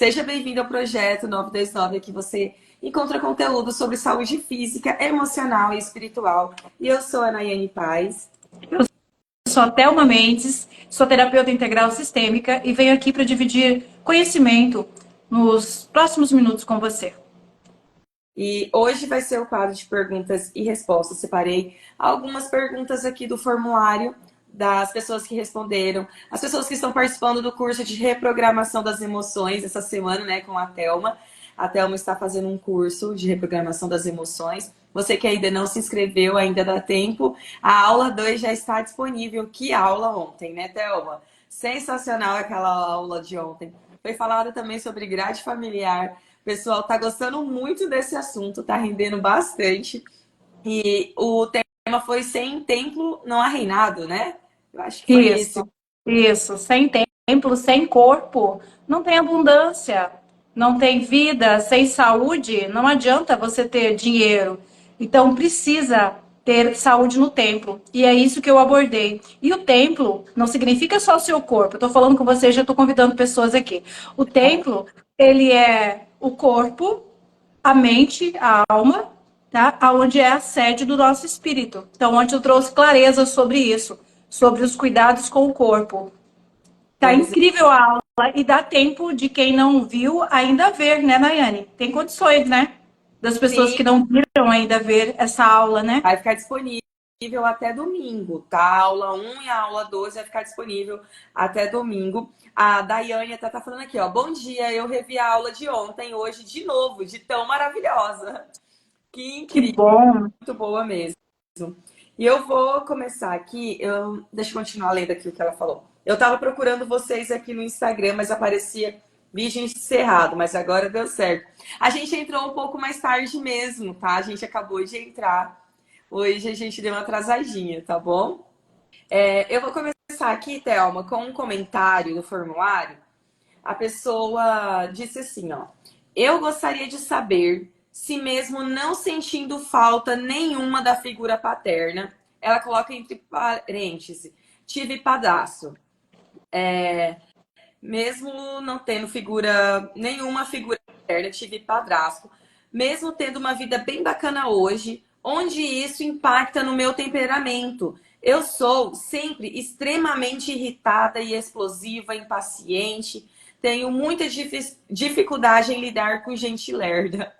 Seja bem-vindo ao projeto 929, aqui você encontra conteúdo sobre saúde física, emocional e espiritual. E eu sou a Nayane Paz. Sou a Thelma Mendes, sou terapeuta integral sistêmica e venho aqui para dividir conhecimento nos próximos minutos com você. E hoje vai ser o quadro de perguntas e respostas. Separei algumas perguntas aqui do formulário das pessoas que responderam, as pessoas que estão participando do curso de reprogramação das emoções essa semana, né, com a Thelma. A Thelma está fazendo um curso de reprogramação das emoções. Você que ainda não se inscreveu, ainda dá tempo. A aula 2 já está disponível. Que aula ontem, né, Thelma? Sensacional aquela aula de ontem. Foi falado também sobre grade familiar. O pessoal tá gostando muito desse assunto, tá rendendo bastante. E o tema foi sem templo não há reinado, né? Eu acho que foi esse. Isso. Sem templo, sem corpo, não tem abundância, não tem vida, sem saúde, não adianta você ter dinheiro. Então precisa ter saúde no templo. E é isso que eu abordei. E o templo não significa só o seu corpo. Eu estou falando com você, já estou convidando pessoas aqui. O templo, ele é o corpo, a mente, a alma, tá? Aonde é a sede do nosso espírito. Então, ontem eu trouxe clareza sobre isso, sobre os cuidados com o corpo. Tá Pois incrível a aula e dá tempo de quem não viu ainda ver, né, Nayane? Tem condições, né? Das pessoas sim, que não viram ainda ver essa aula, né? vai ficar disponível até domingo, tá? A aula 1 e a aula 12 vai ficar disponível até domingo. A Daiane até tá falando aqui, ó. Bom dia, eu revi a aula de ontem, hoje de novo, de tão maravilhosa. Que Que incrível, bom. muito boa mesmo. E eu vou começar aqui, deixa eu continuar lendo aqui o que ela falou. Eu tava procurando vocês aqui no Instagram, mas aparecia vídeo encerrado, mas agora deu certo. A gente entrou um pouco mais tarde mesmo, tá? A gente acabou de entrar. Hoje a gente deu uma atrasadinha, tá bom? Eu vou começar aqui, Thelma, com um comentário do formulário. A pessoa disse assim, ó. Eu gostaria de saber se mesmo não sentindo falta nenhuma da figura paterna, ela coloca entre parênteses, tive padrasto. Mesmo não tendo nenhuma figura paterna, tive padrasto. Mesmo tendo uma vida bem bacana hoje, onde isso impacta no meu temperamento. Eu sou sempre extremamente irritada e explosiva, impaciente. Tenho muita dificuldade em lidar com gente lerda.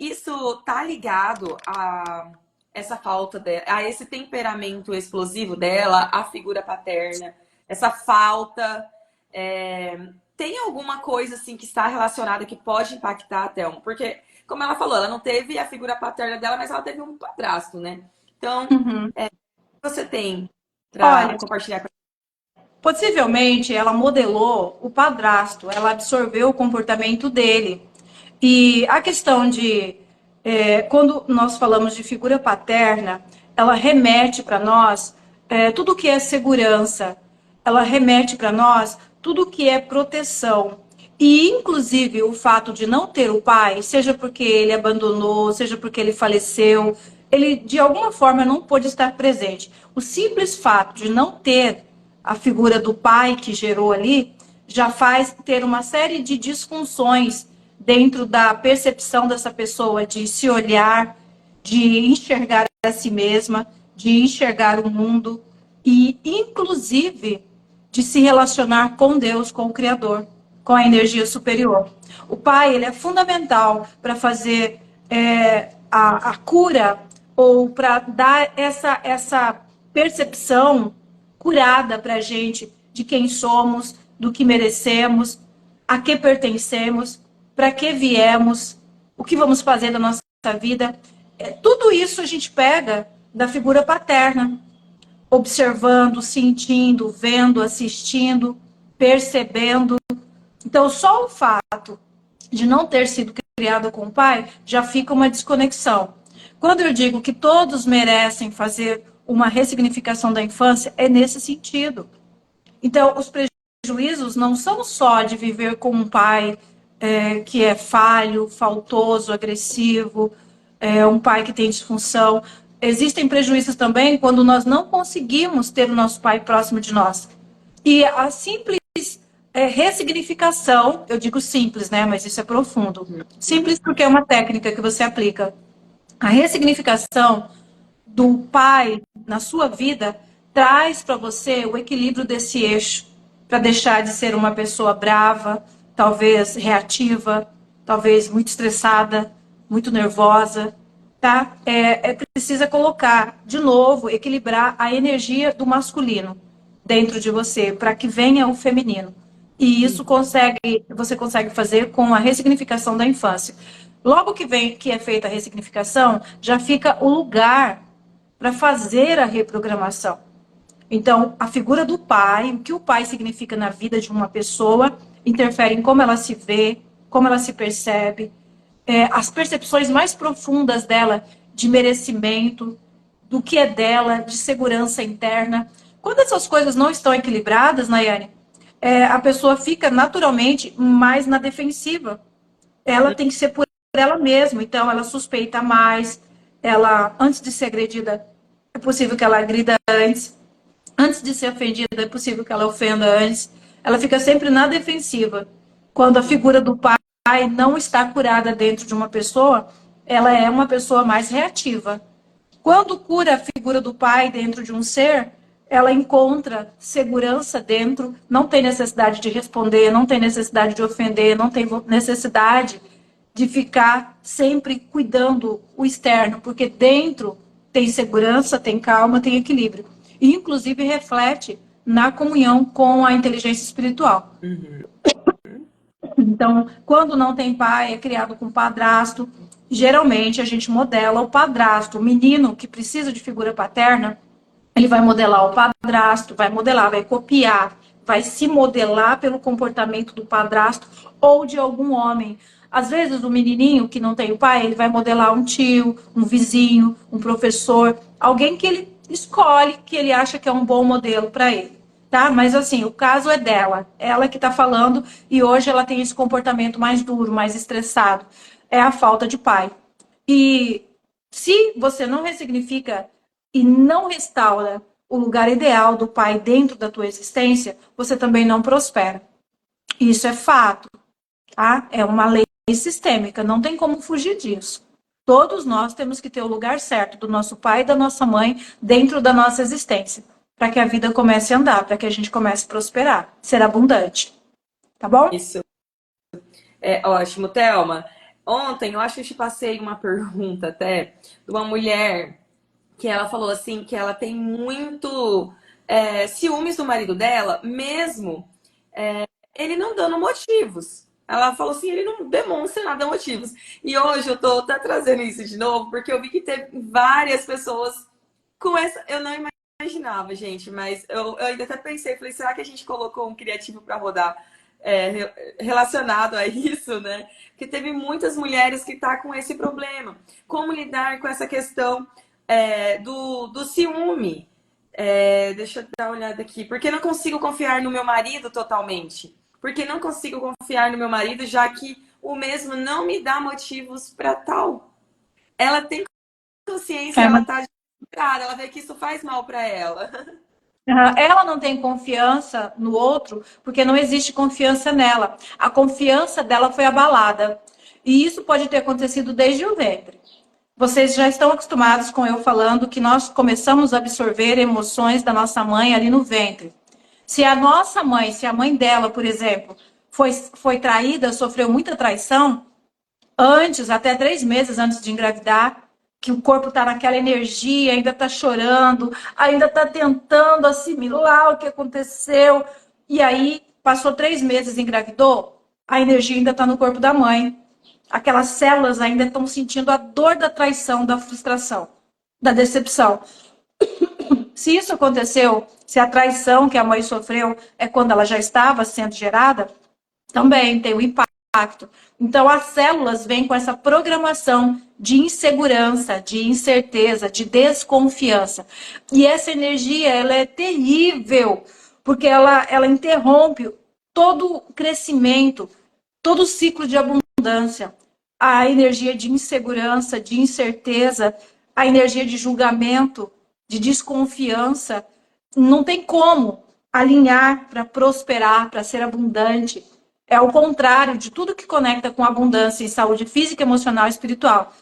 Isso tá ligado a essa falta dela, a esse temperamento explosivo dela, a figura paterna, essa falta. é, Tem alguma coisa assim que está relacionada que pode impactar a Thelma? Porque, como ela falou, ela não teve a figura paterna dela, mas ela teve um padrasto, né? Então, Uhum. você tem para Olha, compartilhar com possivelmente ela modelou o padrasto, ela absorveu o comportamento dele. E a questão de, quando nós falamos de figura paterna, ela remete para nós tudo que é segurança, ela remete para nós tudo que é proteção. E, inclusive, o fato de não ter o pai, seja porque ele abandonou, seja porque ele faleceu, ele de alguma forma não pôde estar presente. O simples fato de não ter a figura do pai que gerou ali já faz ter uma série de disfunções dentro da percepção dessa pessoa de se olhar, de enxergar a si mesma, de enxergar o mundo e, inclusive, de se relacionar com Deus, com o Criador, com a energia superior. O pai ele é fundamental para fazer a cura ou para dar essa percepção curada para a gente de quem somos, do que merecemos, a que pertencemos, para que viemos, o que vamos fazer da nossa vida. Tudo isso a gente pega da figura paterna, observando, sentindo, vendo, assistindo, percebendo. Então, só o fato de não ter sido criado com o pai já fica uma desconexão. Quando eu digo que todos merecem fazer uma ressignificação da infância, é nesse sentido. Então, os prejuízos não são só de viver com um pai que é falho, faltoso, agressivo, um pai que tem disfunção. Existem prejuízos também quando nós não conseguimos ter o nosso pai próximo de nós. E a simples ressignificação, eu digo simples, né? Mas isso é profundo. Simples porque é uma técnica que você aplica. A ressignificação do pai na sua vida traz para você o equilíbrio desse eixo, para deixar de ser uma pessoa brava, talvez reativa, talvez muito estressada, muito nervosa, tá? Precisa colocar, de novo, equilibrar a energia do masculino dentro de você, para que venha o feminino. E isso você consegue fazer com a ressignificação da infância. Logo que é feita a ressignificação, já fica o lugar para fazer a reprogramação. Então, a figura do pai, o que o pai significa na vida de uma pessoa, interfere em como ela se vê, como ela se percebe, as percepções mais profundas dela de merecimento, do que é dela, de segurança interna. Quando essas coisas não estão equilibradas, Nayane, a pessoa fica naturalmente mais na defensiva. Ela tem que ser por ela mesma, então ela suspeita mais, ela, antes de ser agredida, é possível que ela agrida antes de ser ofendida, é possível que ela ofenda antes, ela fica sempre na defensiva. Quando a figura do pai não está curada dentro de uma pessoa, ela é uma pessoa mais reativa. Quando cura a figura do pai dentro de um ser, ela encontra segurança dentro, não tem necessidade de responder, não tem necessidade de ofender, não tem necessidade de ficar sempre cuidando o externo, porque dentro tem segurança, tem calma, tem equilíbrio. E, inclusive, reflete na comunhão com a inteligência espiritual. Uhum. Então, quando não tem pai, é criado com padrasto. Geralmente, a gente modela o padrasto. O menino que precisa de figura paterna, ele vai modelar o padrasto, vai modelar, vai copiar, vai se modelar pelo comportamento do padrasto ou de algum homem. Às vezes, o menininho que não tem o pai, ele vai modelar um tio, um vizinho, um professor, alguém que ele escolhe, que ele acha que é um bom modelo para ele. Tá? Mas assim, o caso é dela, ela que está falando, e hoje ela tem esse comportamento mais duro, mais estressado. É a falta de pai. E se você não ressignifica e não restaura o lugar ideal do pai dentro da tua existência, você também não prospera. Isso é fato, tá? É uma lei sistêmica, não tem como fugir disso. Todos nós temos que ter o lugar certo do nosso pai e da nossa mãe dentro da nossa existência, para que a vida comece a andar, para que a gente comece a prosperar, ser abundante. Tá bom? Isso é ótimo, Thelma. Ontem eu acho que eu te passei uma pergunta até de uma mulher que ela falou assim que ela tem muito ciúmes do marido dela, mesmo ele não dando motivos. Ela falou assim, ele não demonstra nada motivos. E hoje eu tô até trazendo isso de novo, porque eu vi que teve várias pessoas com essa. Eu não imaginava, gente, mas eu ainda até pensei, falei, será que a gente colocou um criativo para rodar relacionado a isso, né? Porque teve muitas mulheres que tá com esse problema. Como lidar com essa questão do ciúme? Deixa eu dar uma olhada aqui. Porque não consigo confiar no meu marido totalmente. Porque não consigo confiar no meu marido, já que o mesmo não me dá motivos para tal. Ela tem consciência, ela tá desesperada, ela vê que isso faz mal para ela. Ela não tem confiança no outro porque não existe confiança nela. A confiança dela foi abalada. E isso pode ter acontecido desde o ventre. Vocês já estão acostumados com eu falando que nós começamos a absorver emoções da nossa mãe ali no ventre. Se a nossa mãe, se a mãe dela, por exemplo, foi traída, sofreu muita traição, antes, até 3 meses antes de engravidar, que o corpo está naquela energia, ainda está chorando, ainda está tentando assimilar o que aconteceu. E aí, passou 3 meses, engravidou, a energia ainda está no corpo da mãe. Aquelas células ainda estão sentindo a dor da traição, da frustração, da decepção. Se isso aconteceu, se a traição que a mãe sofreu é quando ela já estava sendo gerada, também tem um impacto. Então, as células vêm com essa programação de insegurança, de incerteza, de desconfiança. E essa energia, ela é terrível, porque ela interrompe todo o crescimento, todo o ciclo de abundância. A energia de insegurança, de incerteza, a energia de julgamento, de desconfiança. Não tem como alinhar para prosperar, para ser abundante. É o contrário de tudo que conecta com abundância em saúde física, emocional e espiritual.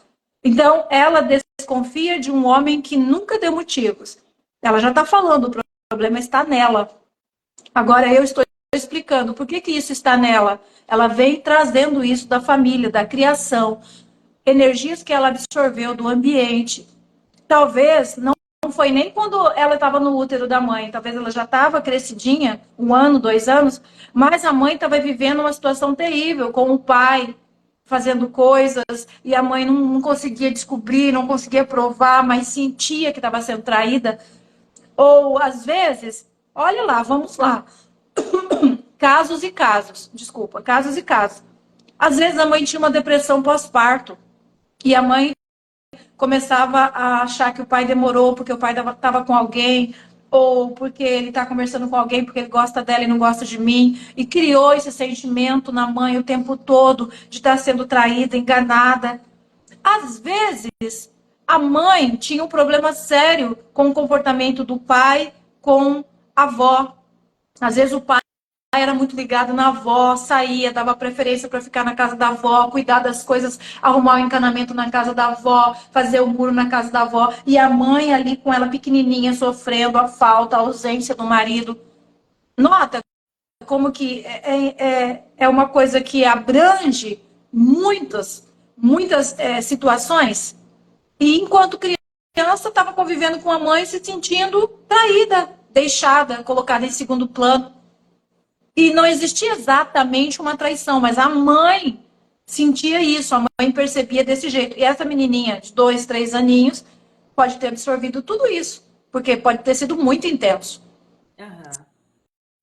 Então, ela desconfia de um homem que nunca deu motivos. Ela já está falando, o problema está nela. Agora, eu estou explicando por que isso está nela. Ela vem trazendo isso da família, da criação, energias que ela absorveu do ambiente. Talvez não foi nem quando ela estava no útero da mãe, talvez ela já estava crescidinha, 1 ano, 2 anos, mas a mãe estava vivendo uma situação terrível com o pai fazendo coisas e a mãe não conseguia descobrir, não conseguia provar, mas sentia que estava sendo traída. Ou às vezes, olha lá, vamos lá, casos e casos, desculpa, casos e casos. Às vezes a mãe tinha uma depressão pós-parto e a mãe começava a achar que o pai demorou porque o pai estava com alguém, ou porque ele está conversando com alguém porque ele gosta dela e não gosta de mim, e criou esse sentimento na mãe o tempo todo de estar sendo traída, enganada. Às vezes, a mãe tinha um problema sério com o comportamento do pai com a avó. Às vezes o pai era muito ligado na avó, saía, dava preferência para ficar na casa da avó, cuidar das coisas, arrumar o encanamento na casa da avó, fazer o muro na casa da avó, e a mãe ali com ela pequenininha, sofrendo a falta, a ausência do marido. Nota como que é uma coisa que abrange muitas situações, e enquanto criança estava convivendo com a mãe, se sentindo traída, deixada, colocada em segundo plano. E não existia exatamente uma traição, mas a mãe sentia isso, a mãe percebia desse jeito. E essa menininha de 2, 3 aninhos pode ter absorvido tudo isso, porque pode ter sido muito intenso. Aham.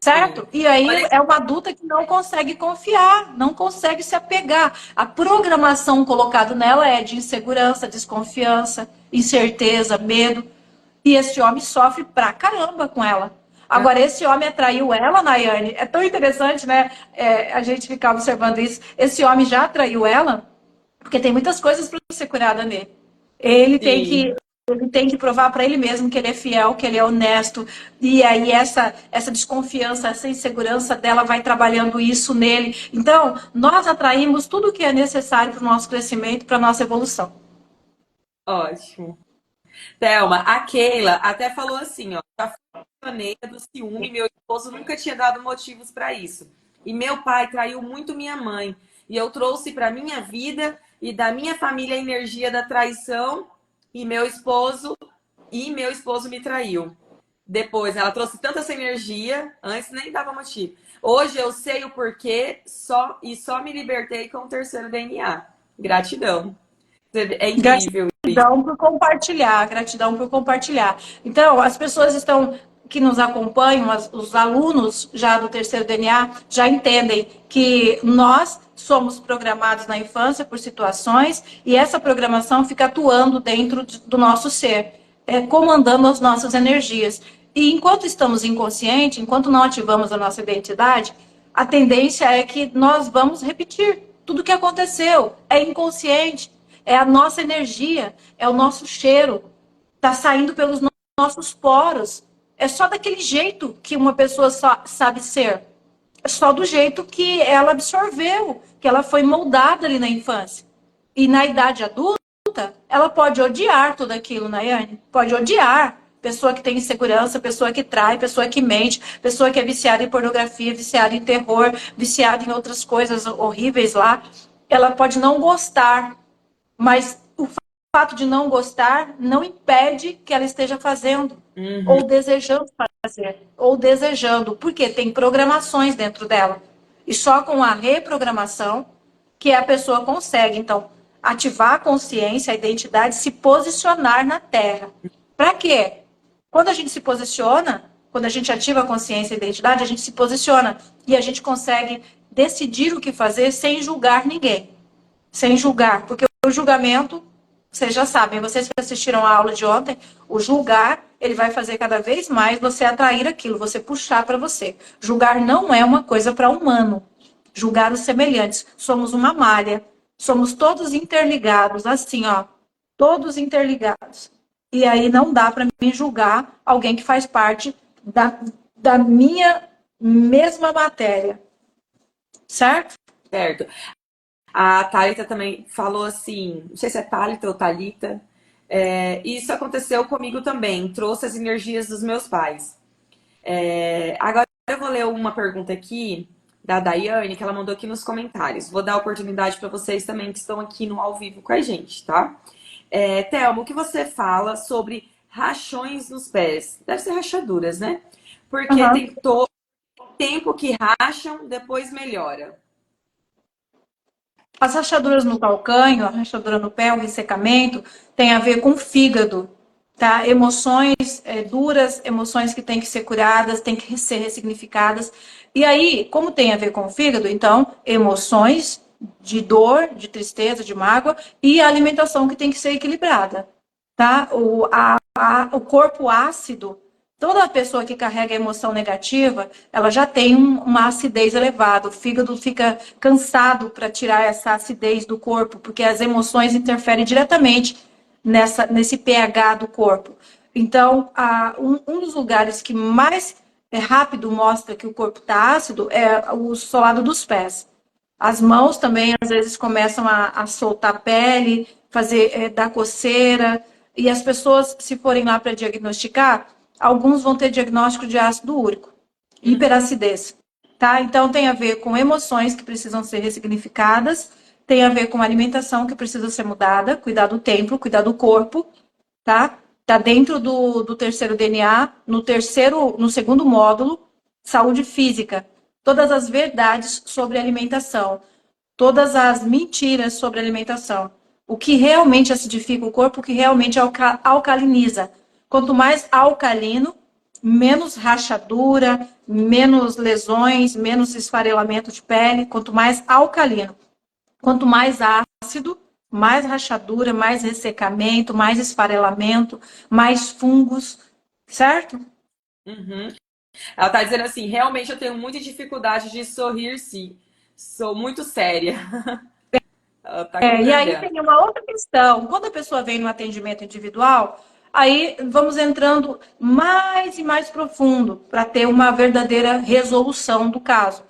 Certo? Sim. E aí Olha, é uma adulta que não consegue confiar, não consegue se apegar. A programação colocada nela é de insegurança, desconfiança, incerteza, medo. E esse homem sofre pra caramba com ela. Agora, esse homem atraiu ela, Nayane. É tão interessante, né? A gente ficar observando isso. Esse homem já atraiu ela, porque tem muitas coisas para ser curada nele. Ele tem sim. que, ele tem que provar para ele mesmo que ele é fiel, que ele é honesto. E aí essa desconfiança, essa insegurança dela vai trabalhando isso nele. Então, nós atraímos tudo o que é necessário para o nosso crescimento, para a nossa evolução. Ótimo. Thelma, a Keila até falou assim, ó, já funcionei do ciúme, meu esposo nunca tinha dado motivos para isso. E meu pai traiu muito minha mãe. E eu trouxe para minha vida e da minha família a energia da traição e meu esposo me traiu. Depois, ela trouxe tanta essa energia, antes nem dava motivo. Hoje eu sei o porquê, só me libertei com o terceiro DNA. Gratidão. É incrível. Gratidão por compartilhar, gratidão por compartilhar. Então, as pessoas estão que nos acompanham, os alunos já do terceiro DNA, já entendem que nós somos programados na infância por situações e essa programação fica atuando dentro do nosso ser, comandando as nossas energias. E enquanto estamos inconscientes, enquanto não ativamos a nossa identidade, a tendência é que nós vamos repetir tudo o que aconteceu. É inconsciente. É a nossa energia, é o nosso cheiro, está saindo pelos nossos poros. É só daquele jeito que uma pessoa sabe ser. É só do jeito que ela absorveu, que ela foi moldada ali na infância. E na idade adulta, ela pode odiar tudo aquilo, Nayane. Pode odiar. Pessoa que tem insegurança, pessoa que trai, pessoa que mente, pessoa que é viciada em pornografia, viciada em terror, viciada em outras coisas horríveis lá. Ela pode não gostar, mas o fato de não gostar não impede que ela esteja fazendo, Uhum. ou desejando fazer, ou desejando, porque tem programações dentro dela. E só com a reprogramação que a pessoa consegue, então, ativar a consciência, a identidade, se posicionar na Terra. Para quê? Quando a gente se posiciona, quando a gente ativa a consciência e a identidade, a gente se posiciona e a gente consegue decidir o que fazer sem julgar ninguém. Sem julgar, porque o julgamento, vocês já sabem, vocês que assistiram a aula de ontem, o julgar, ele vai fazer cada vez mais você atrair aquilo, você puxar para você. Julgar não é uma coisa para humano. Julgar os semelhantes. Somos uma malha, somos todos interligados, assim, ó, todos interligados. E aí não dá para mim julgar alguém que faz parte da minha mesma matéria, certo? Certo. A Thalita também falou assim, não sei se é Thalita ou Thalita, isso aconteceu comigo também, trouxe as energias dos meus pais. Agora eu vou ler uma pergunta aqui da Daiane, que ela mandou aqui nos comentários. Vou dar oportunidade para vocês também que estão aqui no ao vivo com a gente, tá? Thelma, o que você fala sobre rachões nos pés? Deve ser rachaduras, né? Porque Uhum. tem todo tempo que racham, depois melhora. As rachaduras no calcânio, a rachadura no pé, o ressecamento, tem a ver com o fígado, tá? Emoções duras, emoções que têm que ser curadas, têm que ser ressignificadas. E aí, como tem a ver com o fígado, então, emoções de dor, de tristeza, de mágoa, e a alimentação que tem que ser equilibrada, tá? O corpo ácido, toda pessoa que carrega emoção negativa, ela já tem uma acidez elevada. O fígado fica cansado para tirar essa acidez do corpo, porque as emoções interferem diretamente nesse pH do corpo. Então, um dos lugares que mais rápido mostra que o corpo está ácido é o solado dos pés. As mãos também, às vezes, começam a soltar pele, dar coceira. E as pessoas, se forem lá para diagnosticar, alguns vão ter diagnóstico de ácido úrico, hiperacidez. Tá? Então, tem a ver com emoções que precisam ser ressignificadas, tem a ver com alimentação que precisa ser mudada, cuidar do templo, cuidar do corpo, tá? Tá dentro do terceiro DNA, no segundo módulo, saúde física. Todas as verdades sobre alimentação, todas as mentiras sobre alimentação. O que realmente acidifica o corpo, o que realmente alcaliniza. Quanto mais alcalino, menos rachadura, menos lesões, menos esfarelamento de pele. Quanto mais alcalino. Quanto mais ácido, mais rachadura, mais ressecamento, mais esfarelamento, mais fungos, certo? Uhum. Ela tá dizendo assim, realmente eu tenho muita dificuldade de sorrir, sim. Sou muito séria. Ela tá E aí concordando. tem uma outra questão. Quando a pessoa vem no atendimento individual, aí vamos entrando mais e mais profundo para ter uma verdadeira resolução do caso.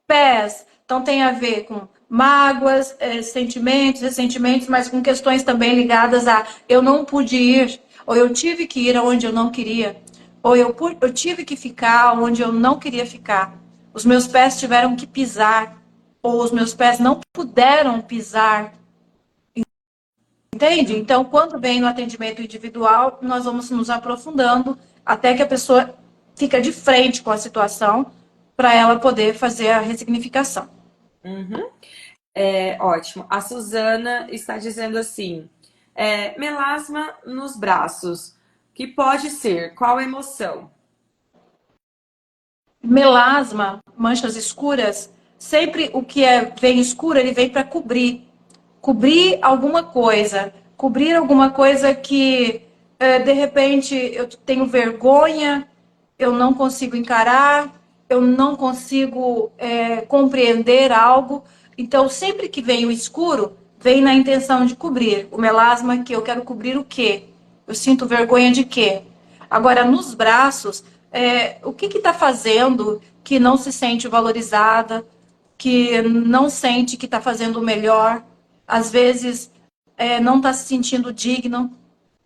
Pés, então tem a ver com mágoas, sentimentos, ressentimentos, mas com questões também ligadas a eu não pude ir, ou eu tive que ir aonde eu não queria, ou eu tive que ficar onde eu não queria ficar. Os meus pés tiveram que pisar, ou os meus pés não puderam pisar. Entende? Então, quando vem no atendimento individual, nós vamos nos aprofundando até que a pessoa fica de frente com a situação para ela poder fazer a ressignificação. Uhum. Ótimo. A Suzana está dizendo assim: melasma nos braços. Que pode ser? Qual emoção? Melasma, manchas escuras, sempre o que vem escuro, ele vem para cobrir alguma coisa que de repente eu tenho vergonha, eu não consigo encarar, eu não consigo compreender algo. Então, sempre que vem o escuro, vem na intenção de cobrir. O melasma que eu quero cobrir o quê? Eu sinto vergonha de quê? Agora, nos braços, o que está fazendo que não se sente valorizada, que não sente que está fazendo o melhor, às vezes não está se sentindo digno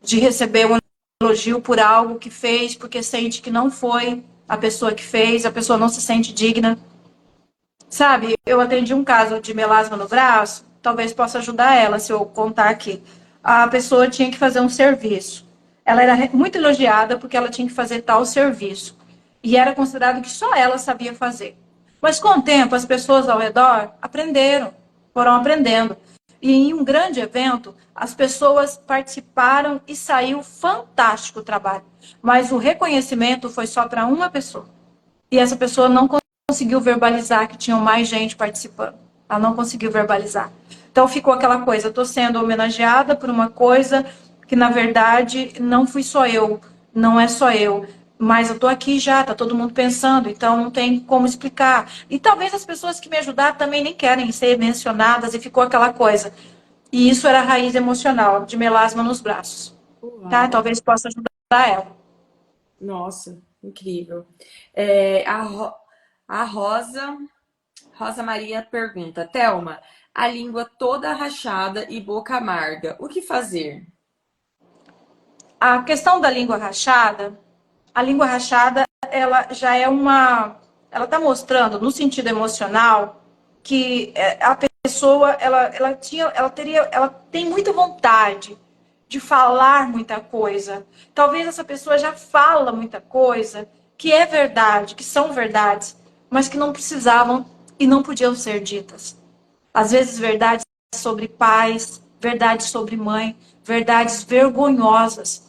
de receber um elogio por algo que fez, porque sente que não foi a pessoa que fez, a pessoa não se sente digna. Sabe, eu atendi um caso de melasma no braço, talvez possa ajudar ela se eu contar aqui. A pessoa tinha que fazer um serviço. Ela era muito elogiada porque ela tinha que fazer tal serviço. E era considerado que só ela sabia fazer. Mas com o tempo, as pessoas ao redor aprenderam, foram aprendendo. E em um grande evento, as pessoas participaram e saiu fantástico o trabalho. Mas o reconhecimento foi só para uma pessoa. E essa pessoa não conseguiu verbalizar que tinham mais gente participando. Ela não conseguiu verbalizar. Então ficou aquela coisa, estou sendo homenageada por uma coisa que na verdade não fui só eu, não é só eu, mas eu estou aqui já, está todo mundo pensando, então não tem como explicar. E talvez as pessoas que me ajudaram também nem querem ser mencionadas e ficou aquela coisa. E isso era a raiz emocional de melasma nos braços, tá? Uau! Talvez possa ajudar ela. Nossa, Incrível. A, a Rosa Maria pergunta, Thelma, a língua toda rachada e boca amarga, o que fazer? A questão da língua rachada, a língua rachada, ela já é ela está mostrando, no sentido emocional, que a pessoa, ela tem muita vontade de falar muita coisa. Talvez essa pessoa já fala muita coisa que é verdade, que são verdades, mas que não precisavam e não podiam ser ditas. Às vezes, verdades sobre pais, verdades sobre mãe, verdades vergonhosas.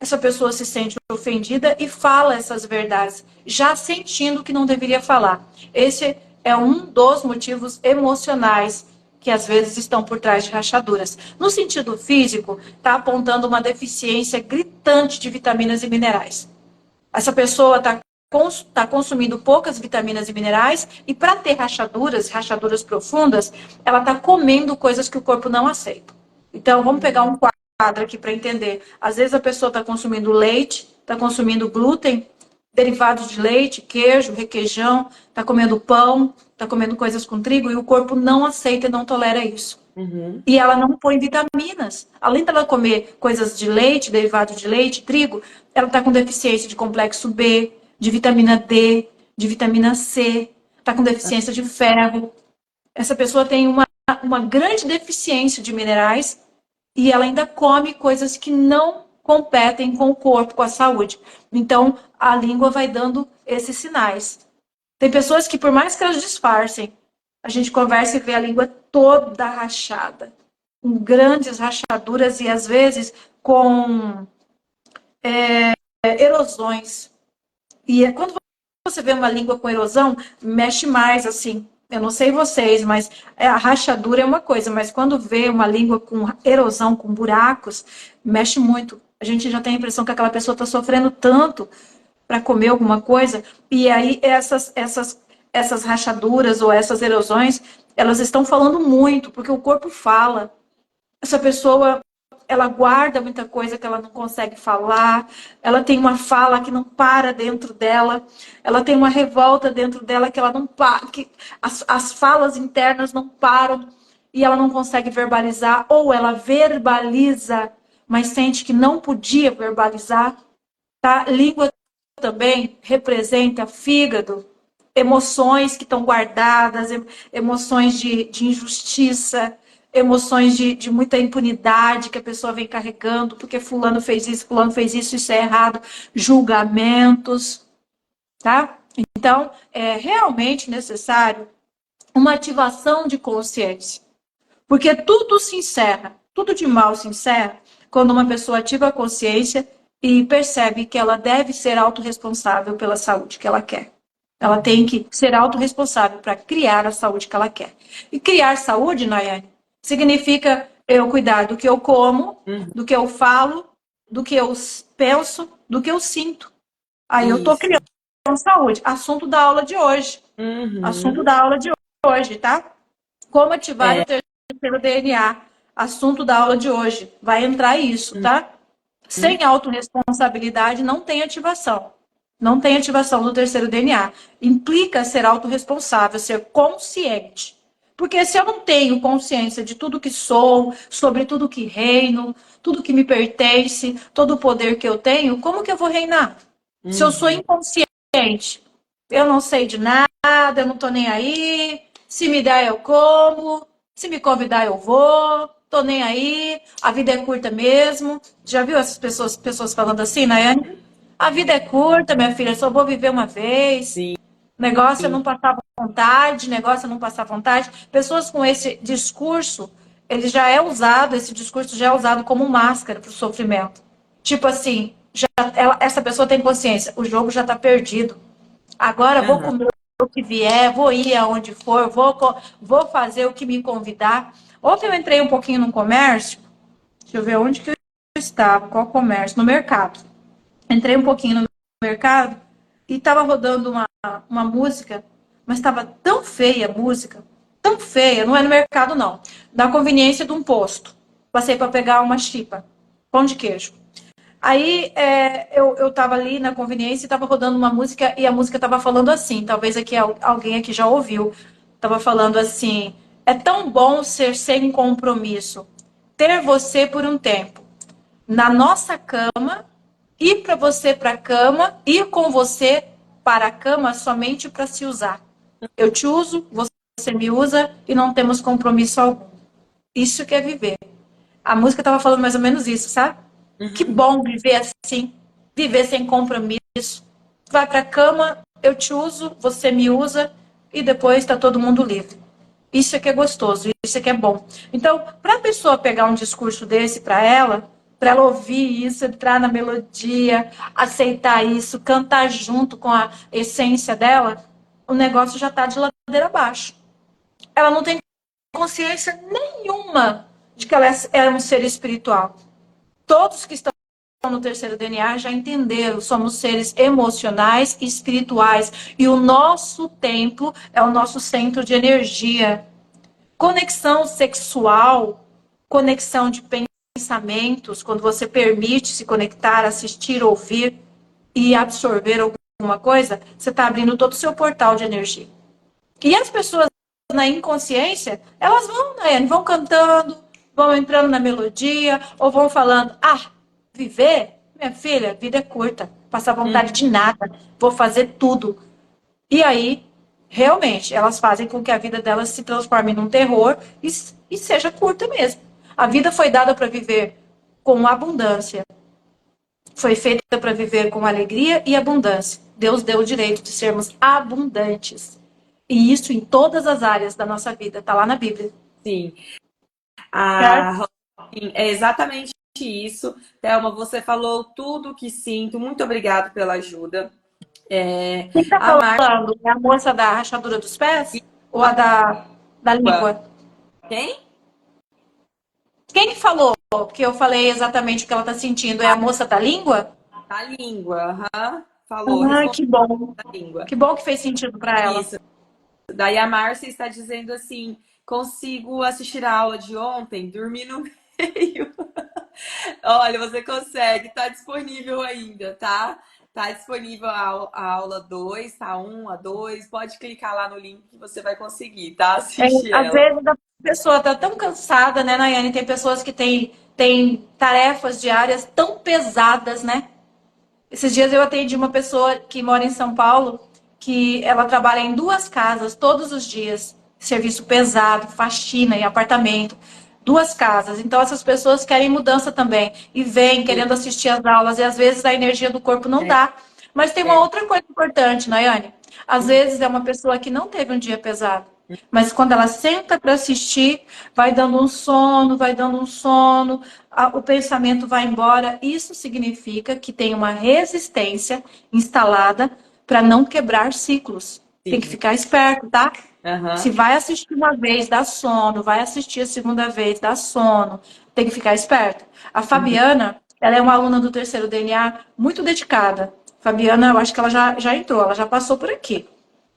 Essa pessoa se sente ofendida e fala essas verdades, já sentindo que não deveria falar. Esse é um dos motivos emocionais que às vezes estão por trás de rachaduras. No sentido físico, está apontando uma deficiência gritante de vitaminas e minerais. Essa pessoa está consumindo poucas vitaminas e minerais e para ter rachaduras profundas, ela está comendo coisas que o corpo não aceita. Então, vamos pegar um quadro aqui para entender. Às vezes a pessoa está consumindo leite, está consumindo glúten, derivados de leite, queijo, requeijão, está comendo pão, está comendo coisas com trigo e o corpo não aceita e não tolera isso. Uhum. E ela não põe vitaminas. Além dela comer coisas de leite, derivados de leite, trigo, ela está com deficiência de complexo B, de vitamina D, de vitamina C, está com deficiência de ferro. Essa pessoa tem uma grande deficiência de minerais e ela ainda come coisas que não competem com o corpo, com a saúde. Então, a língua vai dando esses sinais. Tem pessoas que, por mais que elas disfarcem, a gente conversa e vê a língua toda rachada, com grandes rachaduras e, às vezes, com erosões. E quando você vê uma língua com erosão, mexe mais, assim. Eu não sei vocês, mas a rachadura é uma coisa, mas quando vê uma língua com erosão, com buracos, mexe muito. A gente já tem a impressão que aquela pessoa está sofrendo tanto para comer alguma coisa, e aí essas rachaduras ou essas erosões, elas estão falando muito, porque o corpo fala. Essa pessoa, ela guarda muita coisa que ela não consegue falar, ela tem uma fala que não para dentro dela, ela tem uma revolta dentro dela que ela não para, que as falas internas não param e ela não consegue verbalizar, ou ela verbaliza, mas sente que não podia verbalizar, tá? Língua também representa fígado, emoções que estão guardadas, emoções de injustiça, emoções de muita impunidade que a pessoa vem carregando, porque fulano fez isso é errado, julgamentos, tá? Então, é realmente necessário uma ativação de consciência, porque tudo se encerra, tudo de mal se encerra quando uma pessoa ativa a consciência e percebe que ela deve ser autorresponsável pela saúde que ela quer. Ela tem que ser autorresponsável para criar a saúde que ela quer. E criar saúde, Nayane, significa eu cuidar do que eu como, do que eu falo, do que eu penso, do que eu sinto. Aí eu estou Isso. criando saúde. Assunto da aula de hoje. Uhum. Assunto da aula de hoje, tá? Como ativar o terceiro DNA. Assunto da aula de hoje. Vai entrar isso, tá? Sem autorresponsabilidade não tem ativação. Não tem ativação do terceiro DNA. Implica ser autorresponsável, ser consciente. Porque se eu não tenho consciência de tudo que sou, sobre tudo que reino, tudo que me pertence, todo o poder que eu tenho, como que eu vou reinar? Se eu sou inconsciente, eu não sei de nada, eu não tô nem aí, se me der eu como, se me convidar eu vou, tô nem aí, a vida é curta mesmo. Já viu essas pessoas falando assim, Nayane? A vida é curta, minha filha, só vou viver uma vez. Sim. Negócio é não passar vontade, negócio é não passar vontade. Pessoas com esse discurso, ele já é usado, esse discurso já é usado como máscara para o sofrimento. Tipo assim, essa pessoa tem consciência, o jogo já está perdido. Agora vou Uhum. comer o que vier, vou ir aonde for, vou fazer o que me convidar. Ontem eu entrei um pouquinho no comércio, deixa eu ver onde que eu estava, qual comércio, no mercado. Entrei um pouquinho no mercado e estava rodando uma música, mas estava tão feia a música, tão feia, não é no mercado não, da conveniência de um posto. Passei para pegar uma chipa, pão de queijo. Aí eu tava ali na conveniência e tava rodando uma música e a música tava falando assim, talvez aqui alguém aqui já ouviu. Tava falando assim: é tão bom ser sem compromisso, ter você por um tempo, na nossa cama, ir para você para a cama, ir com você para a cama somente para se usar. Eu te uso, você me usa e não temos compromisso algum. Isso que é viver. A música estava falando mais ou menos isso, sabe? Que Uhum. bom viver assim, viver sem compromisso. Vai para a cama, eu te uso, você me usa e depois está todo mundo livre. Isso é que é gostoso, isso é que é bom. Então, para a pessoa pegar um discurso desse para ela ouvir isso, entrar na melodia, aceitar isso, cantar junto com a essência dela, o negócio já está de ladeira abaixo. Ela não tem consciência nenhuma de que ela é um ser espiritual. Todos que estão no terceiro DNA já entenderam, somos seres emocionais e espirituais. E o nosso templo é o nosso centro de energia. Conexão sexual, conexão de pensamentos, quando você permite se conectar, assistir, ouvir e absorver alguma coisa, você está abrindo todo o seu portal de energia. E as pessoas na inconsciência, elas vão, né, vão cantando, vão entrando na melodia, ou vão falando, viver, minha filha, vida é curta, passar vontade Uhum. de nada, vou fazer tudo. E aí, realmente, elas fazem com que a vida delas se transforme num terror e seja curta mesmo. A vida foi dada para viver com abundância. Foi feita para viver com alegria e abundância. Deus deu o direito de sermos abundantes. E isso em todas as áreas da nossa vida. Está lá na Bíblia. Sim. Certo? Sim, é exatamente isso. Thelma, você falou tudo o que sinto. Muito obrigada pela ajuda. Quem está A Marta, falando? É a moça da rachadura dos pés? Ou a da língua? quem? Quem que falou que eu falei exatamente o que ela está sentindo? É a moça da língua? A língua, aham. Falou, Ah, respondeu que bom. a língua. Que bom que fez sentido para ela. Isso. Daí a Márcia está dizendo assim: consigo assistir a aula de ontem, dormir no meio. Olha, você consegue, tá disponível ainda, tá? Tá disponível a aula 2, tá? A 2. Pode clicar lá no link que você vai conseguir, tá? Assistir Às ela. vezes a pessoa está tão cansada, né, Nayane? Tem pessoas que têm tarefas diárias tão pesadas, né? Esses dias eu atendi uma pessoa que mora em São Paulo, que ela trabalha em duas casas todos os dias. Serviço pesado, faxina e apartamento. Duas casas. Então essas pessoas querem mudança também. E vêm querendo assistir às aulas. E às vezes a energia do corpo não É, dá. Mas tem uma é. outra coisa importante, Nayane. Às vezes é uma pessoa que não teve um dia pesado. Mas quando ela senta para assistir, vai dando um sono, vai dando um sono, o pensamento vai embora. Isso significa que tem uma resistência instalada para não quebrar ciclos. Tem que Sim. ficar esperto, tá? Se Aham. vai assistir uma vez, dá sono. Vai assistir a segunda vez, dá sono. Tem que ficar esperto. A Uhum. Fabiana, ela é uma aluna do terceiro DNA muito dedicada. Fabiana, eu acho que ela já entrou, ela já passou por aqui.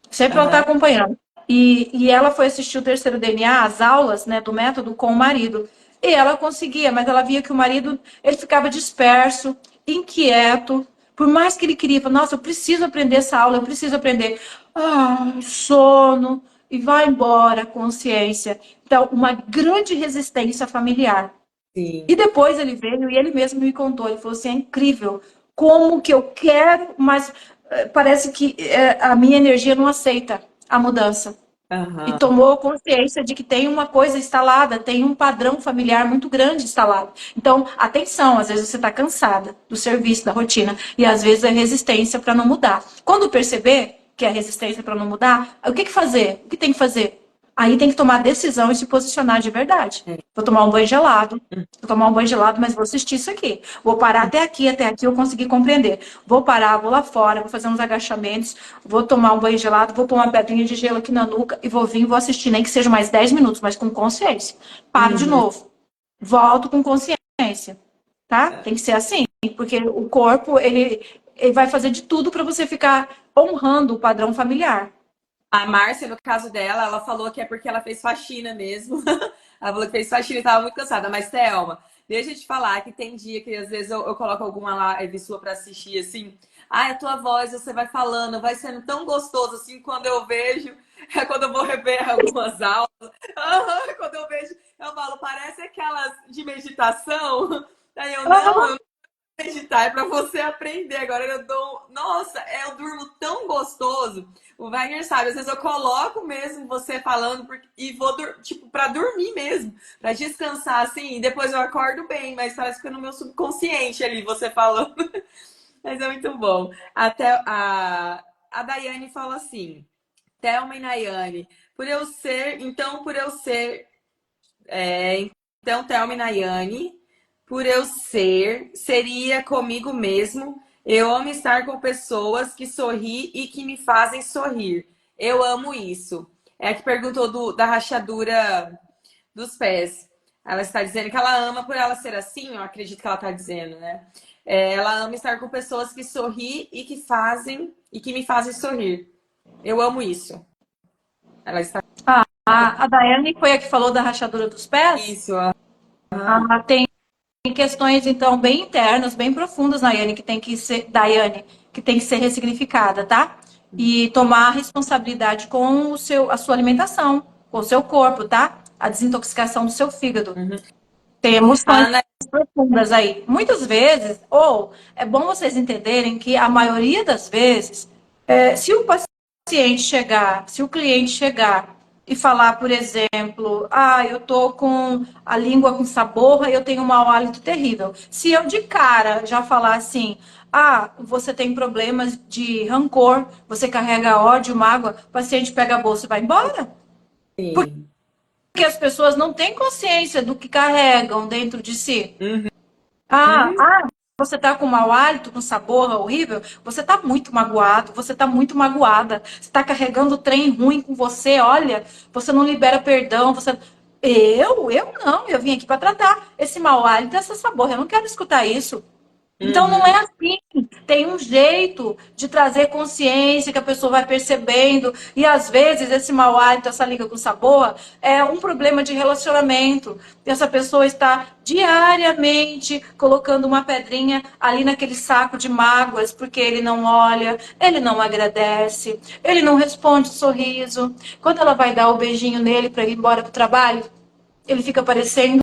Sempre ela está Aham. acompanhando. E ela foi assistir o terceiro DNA, as aulas, né, do método com o marido. E ela conseguia, mas ela via que o marido ele ficava disperso, inquieto. Por mais que ele queria, falava, nossa, eu preciso aprender essa aula, eu preciso aprender. Sono, e vai embora a consciência. Então, uma grande resistência familiar. Sim. E depois ele veio e ele mesmo me contou, ele falou assim, é incrível, como que eu quero, mas parece que a minha energia não aceita a mudança. E Aham. tomou consciência de que tem uma coisa instalada, tem um padrão familiar muito grande instalado. Então, atenção, às vezes você está cansada do serviço, da rotina, e às vezes é resistência para não mudar. Quando perceber que é resistência para não mudar, o que fazer? O que tem que fazer? Aí tem que tomar a decisão e se posicionar de verdade. É. Vou tomar um banho gelado, vou tomar um banho gelado, mas vou assistir isso aqui. Vou parar até aqui eu consegui compreender. Vou parar, vou lá fora, vou fazer uns agachamentos, vou tomar um banho gelado, vou pôr uma pedrinha de gelo aqui na nuca e vou vir e vou assistir, nem que seja mais 10 minutos, mas com consciência. Paro de Uhum. novo. Volto com consciência. Tá? Tem que ser assim, porque o corpo, ele vai fazer de tudo para você ficar honrando o padrão familiar. A Márcia, no caso dela, ela falou que é porque ela fez faxina mesmo. Ela falou que fez faxina e estava muito cansada. Mas, Thelma, deixa eu te falar que tem dia que às vezes eu coloco alguma live sua para assistir assim. Ai, a tua voz, você vai falando, vai sendo tão gostoso assim quando eu vejo, é quando eu vou rever algumas aulas. Quando eu vejo, eu falo, parece aquelas de meditação. Aí eu meditar, é para você aprender. Agora eu dou. Nossa, eu durmo tão gostoso. O Wagner sabe, às vezes eu coloco mesmo você falando e vou, tipo, para dormir mesmo, para descansar assim, e depois eu acordo bem, mas parece que é no meu subconsciente ali você falando. Mas é muito bom. Até a Daiane fala assim: Thelma e Nayane, por eu ser então, Thelma e Nayane, por eu seria comigo mesmo. Eu amo estar com pessoas que sorri e que me fazem sorrir. Eu amo isso. É a que perguntou da rachadura dos pés. Ela está dizendo que ela ama por ela ser assim, eu acredito que ela está dizendo, né? Ela ama estar com pessoas que sorri e que me fazem sorrir. Eu amo isso. Ela está A Daiane foi a que falou da rachadura dos pés? isso. Tem questões, então, bem internas, bem profundas, Daiane, que tem que ser ressignificada, tá? E tomar responsabilidade com a sua alimentação, com o seu corpo, tá? A desintoxicação do seu fígado. Uhum. Tem A emoções Ana profundas aí. Muitas vezes, ou é bom vocês entenderem que a maioria das vezes, se o paciente chegar, se o cliente chegar e falar, por exemplo, eu tô com a língua com sabor e eu tenho um mau hálito terrível. Se eu de cara já falar assim, você tem problemas de rancor, você carrega ódio, mágoa, o paciente pega a bolsa e vai embora. sim. Porque as pessoas não têm consciência do que carregam dentro de si. Uhum. Ah, você tá com mau hálito, com sabor horrível, você tá muito magoado, você tá muito magoada, você tá carregando o trem ruim com você, olha, você não libera perdão, você. Eu não, eu vim aqui para tratar esse mau hálito, essa sabor, eu não quero escutar isso. Então não é Uhum. assim. Tem um jeito de trazer consciência que a pessoa vai percebendo. E às vezes esse mau hálito, essa liga com sabor, é um problema de relacionamento. Essa pessoa está diariamente colocando uma pedrinha ali naquele saco de mágoas, porque ele não olha, ele não agradece, ele não responde sorriso. Quando ela vai dar o beijinho nele para ir embora para o trabalho, ele fica parecendo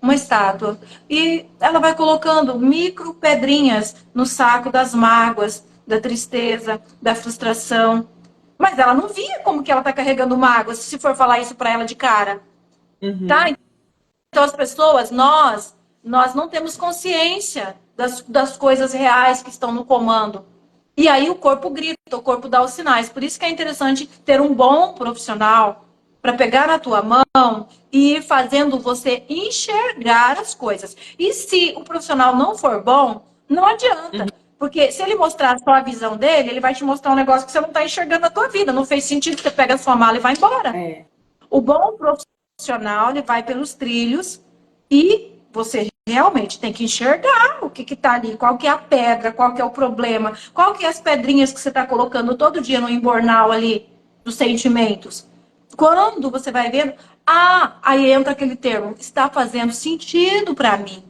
uma estátua. E ela vai colocando micro pedrinhas no saco das mágoas, da tristeza, da frustração. Mas ela não via como que ela está carregando mágoas, se for falar isso para ela de cara. Tá? Uhum. Então, as pessoas, nós não temos consciência das coisas reais que estão no comando. E aí o corpo grita, o corpo dá os sinais. Por isso que é interessante ter um bom profissional para pegar na tua mão e ir fazendo você enxergar as coisas. E se o profissional não for bom, não adianta. Uhum. Porque se ele mostrar só a visão dele, ele vai te mostrar um negócio que você não está enxergando na tua vida. Não fez sentido, você pega a sua mala e vai embora. É. O bom profissional, ele vai pelos trilhos e você realmente tem que enxergar o que está ali, qual que é a pedra, qual que é o problema, qual que é as pedrinhas que você está colocando todo dia no embornal ali dos sentimentos. Quando você vai vendo, aí entra aquele termo, está fazendo sentido para mim.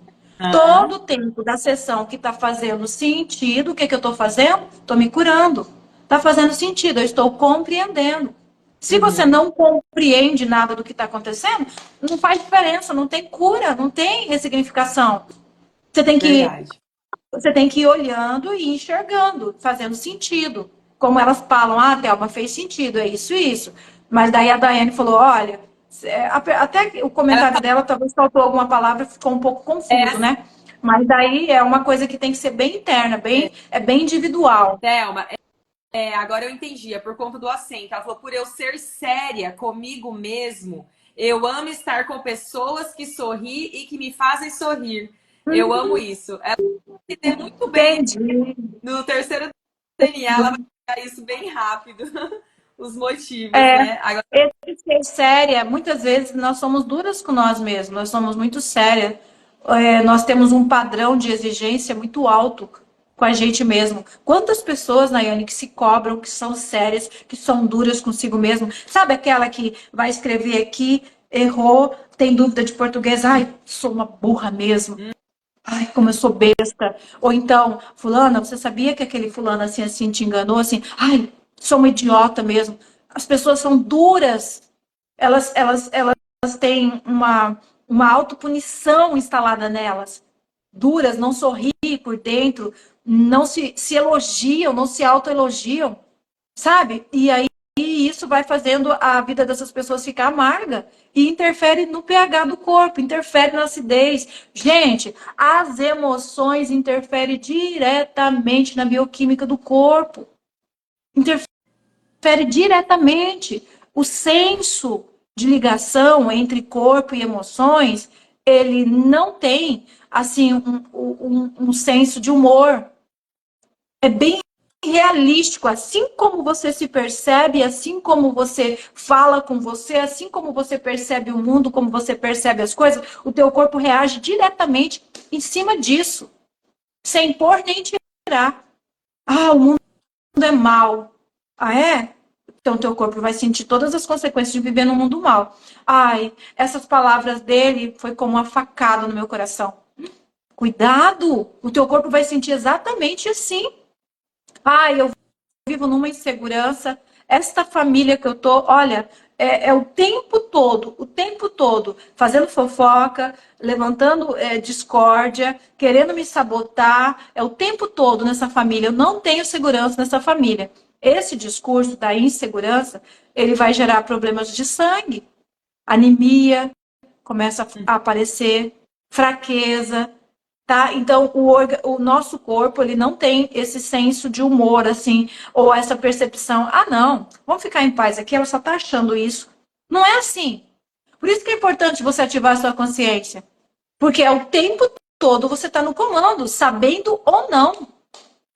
Todo Ah, o tempo da sessão que está fazendo sentido, o que, que eu estou fazendo? Estou me curando. Está fazendo sentido, eu estou compreendendo. Se você uhum. não compreende nada do que está acontecendo, não faz diferença, não tem cura, não tem ressignificação. Você tem que, Verdade. você tem que ir olhando e enxergando, fazendo sentido. Como elas falam, Thelma, fez sentido, é isso e isso. Mas daí a Daiane falou, olha, até o Ela comentário dela talvez faltou alguma palavra, ficou um pouco é confuso, assim, né? Mas daí é uma coisa que tem que ser bem interna, é bem individual. Thelma, agora eu entendi, é por conta do acento. Ela falou, por eu ser séria comigo mesmo, eu amo estar com pessoas que sorri e que me fazem sorrir. Eu amo isso. Ela entende muito bem Entendi. no terceiro DNA, ela vai pegar isso bem rápido. Os motivos, né? Agora, Esse ser séria, muitas vezes nós somos duras com nós mesmos, nós somos muito sérias. Nós temos um padrão de exigência muito alto com a gente mesmo. Quantas pessoas, Nayane, que se cobram, que são sérias, que são duras consigo mesmo. Sabe aquela que vai escrever aqui, errou, tem dúvida de português, ai, sou uma burra mesmo. Ai, como eu sou besta. Ou então, fulana, você sabia que aquele fulano assim, assim te enganou? Assim, ai, sou uma idiota mesmo. As pessoas são duras. Elas têm uma autopunição instalada nelas. Duras, não sorri por dentro, não se elogiam, não se autoelogiam, sabe? E aí isso vai fazendo a vida dessas pessoas ficar amarga e interfere no pH do corpo, interfere na acidez. Gente, as emoções interferem diretamente na bioquímica do corpo. Interfere diretamente. O senso de ligação entre corpo e emoções, ele não tem assim um senso de humor. É bem realístico, assim como você se percebe, assim como você fala com você, assim como você percebe o mundo, como você percebe as coisas, o teu corpo reage diretamente em cima disso, sem pôr nem tirar. Ah, o mundo é mal. Ah, é? Então teu corpo vai sentir todas as consequências de viver no mundo mal. Ai, essas palavras dele foi como uma facada no meu coração. Cuidado, o teu corpo vai sentir exatamente assim. Ai, eu vivo numa insegurança. Esta família que eu tô, olha, é o tempo todo, fazendo fofoca, levantando discórdia, querendo me sabotar, é o tempo todo nessa família. Eu não tenho segurança nessa família. Esse discurso da insegurança, ele vai gerar problemas de sangue, anemia, começa a aparecer, fraqueza, tá? Então, o nosso corpo, ele não tem esse senso de humor, assim, ou essa percepção. Ah, não, vamos ficar em paz aqui, ela só tá achando isso. Não é assim. Por isso que é importante você ativar a sua consciência. Porque é o tempo todo você tá no comando, sabendo ou não.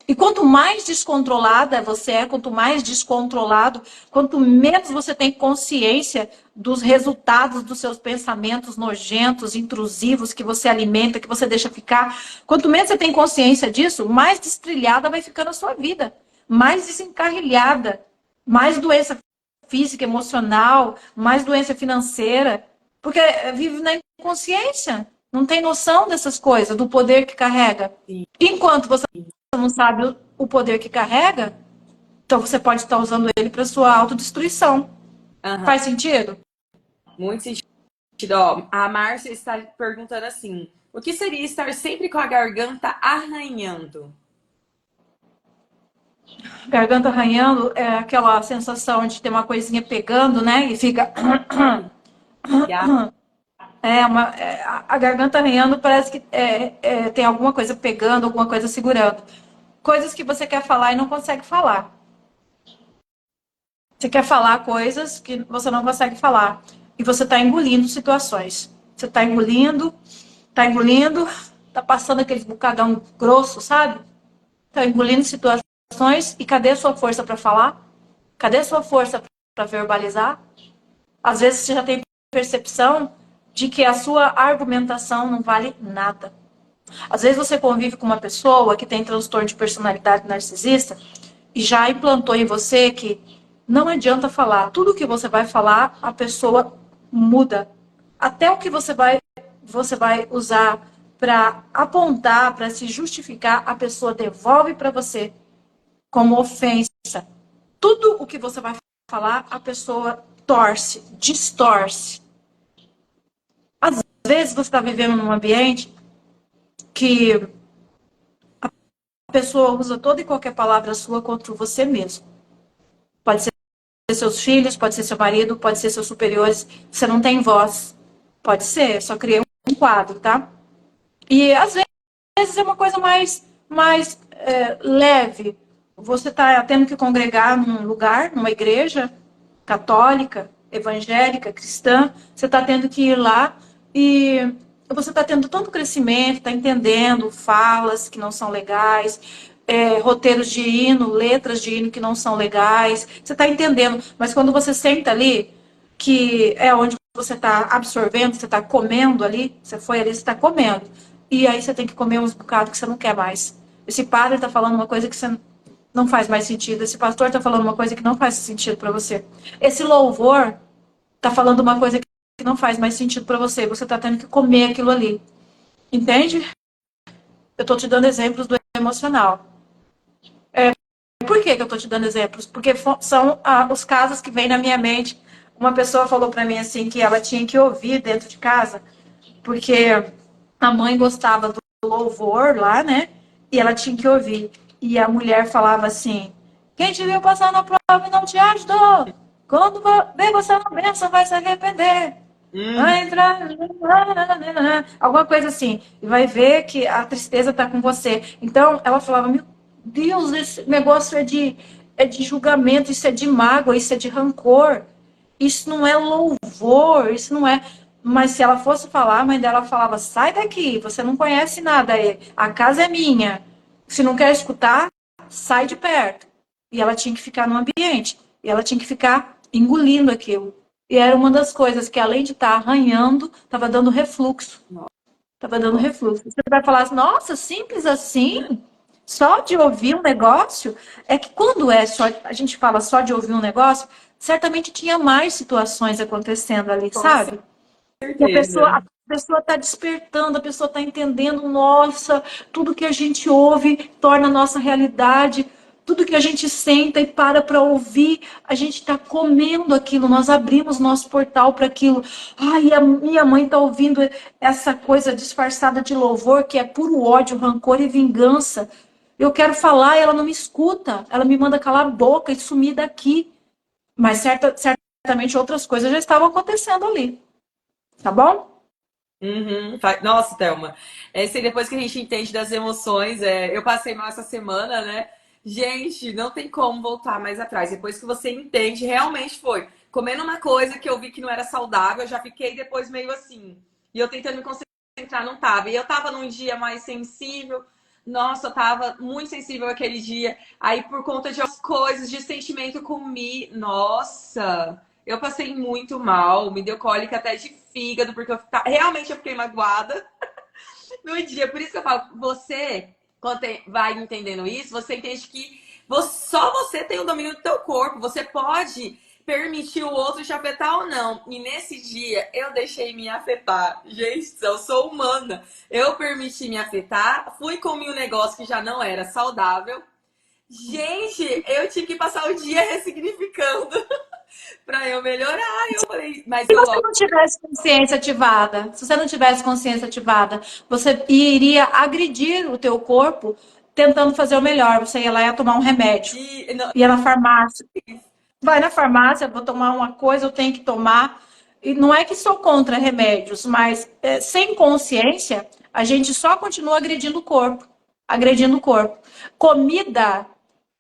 E quanto mais descontrolada você é, quanto mais descontrolado, quanto menos você tem consciência dos resultados dos seus pensamentos nojentos, intrusivos, que você alimenta, que você deixa ficar, quanto menos você tem consciência disso, mais destrilhada vai ficando a sua vida, mais desencarrilhada, mais doença física, emocional, mais doença financeira, porque vive na inconsciência, não tem noção dessas coisas, do poder que carrega. Enquanto você não sabe o poder que carrega, então você pode estar usando ele para sua autodestruição. Aham. Faz sentido? Muito sentido. Ó, a Márcia está perguntando assim: o que seria estar sempre com a garganta arranhando? Garganta arranhando é aquela sensação de ter uma coisinha pegando, né? E fica. Já? A garganta arranhando parece que tem alguma coisa pegando, alguma coisa segurando. Coisas que você quer falar e não consegue falar. Você quer falar coisas que você não consegue falar. E você está engolindo situações. Você está engolindo, está passando aquele bocadão grosso, sabe? Está engolindo situações. E cadê a sua força para falar? Cadê a sua força para verbalizar? Às vezes você já tem percepção de que a sua argumentação não vale nada. Às vezes você convive com uma pessoa que tem transtorno de personalidade narcisista e já implantou em você que não adianta falar. Tudo que você vai falar, a pessoa muda. Até o que você vai usar para apontar, para se justificar, a pessoa devolve para você como ofensa. Tudo o que você vai falar, a pessoa torce, distorce. Às vezes você está vivendo num ambiente que a pessoa usa toda e qualquer palavra sua contra você mesmo. Pode ser seus filhos, pode ser seu marido, pode ser seus superiores. Você não tem voz. Pode ser, só criei um quadro, tá? E às vezes é uma coisa mais leve. Você está tendo que congregar num lugar, numa igreja católica, evangélica, cristã. Você está tendo que ir lá e você está tendo tanto crescimento, está entendendo falas que não são legais, roteiros de hino, letras de hino que não são legais. Você está entendendo, mas quando você senta ali, que é onde você está absorvendo, você está comendo ali, você foi ali, você está comendo. E aí você tem que comer uns bocados que você não quer mais. Esse padre está falando uma coisa que você não faz mais sentido. Esse pastor está falando uma coisa que não faz sentido para você. Esse louvor está falando uma coisa que não faz mais sentido para você. Você está tendo que comer aquilo ali. Entende? Eu estou te dando exemplos do emocional. Por que eu estou te dando exemplos? Porque são os casos que vêm na minha mente. Uma pessoa falou para mim assim que ela tinha que ouvir dentro de casa, porque a mãe gostava do louvor lá, né? E ela tinha que ouvir. E a mulher falava assim: quem te viu passar na prova e não te ajudou? Quando vê você uma bênção, vai se arrepender. Vai entrar. Alguma coisa assim. E vai ver que a tristeza está com você. Então, ela falava: meu Deus, esse negócio é de julgamento, isso é de mágoa, isso é de rancor. Isso não é louvor, isso não é. Mas se ela fosse falar, a mãe dela falava: sai daqui, você não conhece nada, a casa é minha. Se não quer escutar, sai de perto. E ela tinha que ficar no ambiente. E ela tinha que ficar engolindo aquilo. E era uma das coisas que, além de estar arranhando, estava dando refluxo. Estava dando refluxo. Você vai falar assim: nossa, simples assim? Só de ouvir um negócio? É que quando só, a gente fala só de ouvir um negócio, certamente tinha mais situações acontecendo ali, Com sabe? E certeza. a pessoa está despertando, a pessoa está entendendo, nossa, tudo que a gente ouve torna a nossa realidade, tudo que a gente senta e para ouvir, a gente está comendo aquilo, nós abrimos nosso portal para aquilo. Ai, a minha mãe está ouvindo essa coisa disfarçada de louvor, que é puro ódio, rancor e vingança. Eu quero falar e ela não me escuta, ela me manda calar a boca e sumir daqui. Mas certamente outras coisas já estavam acontecendo ali, tá bom? Uhum. Nossa, Thelma, esse depois que a gente entende das emoções, eu passei mal essa semana, né? Gente, não tem como voltar mais atrás. Depois que você entende, realmente foi. Comendo uma coisa que eu vi que não era saudável, eu já fiquei depois meio assim. E eu tentando me concentrar, não tava. E eu tava num dia mais sensível. Nossa, eu tava muito sensível aquele dia. Aí, por conta de outras coisas, de sentimento, comi. Nossa! Eu passei muito mal, me deu cólica até de fígado, porque realmente eu fiquei magoada no dia. Por isso que eu falo, você, quando vai entendendo isso, você entende que só você tem o domínio do teu corpo. Você pode permitir o outro te afetar ou não. E nesse dia, eu deixei me afetar. Gente, eu sou humana. Eu permiti me afetar, fui comer um negócio que já não era saudável. Gente, eu tive que passar o dia ressignificando pra eu melhorar. Eu falei, mas Se eu você logo. não tivesse consciência ativada, se você não tivesse consciência ativada, você iria agredir o teu corpo tentando fazer o melhor. Você ia lá e ia tomar um remédio. Não, Ia na farmácia. Vai na farmácia, vou tomar uma coisa, eu tenho que tomar. E não é que sou contra remédios, mas sem consciência, a gente só continua agredindo o corpo. Agredindo o corpo. Comida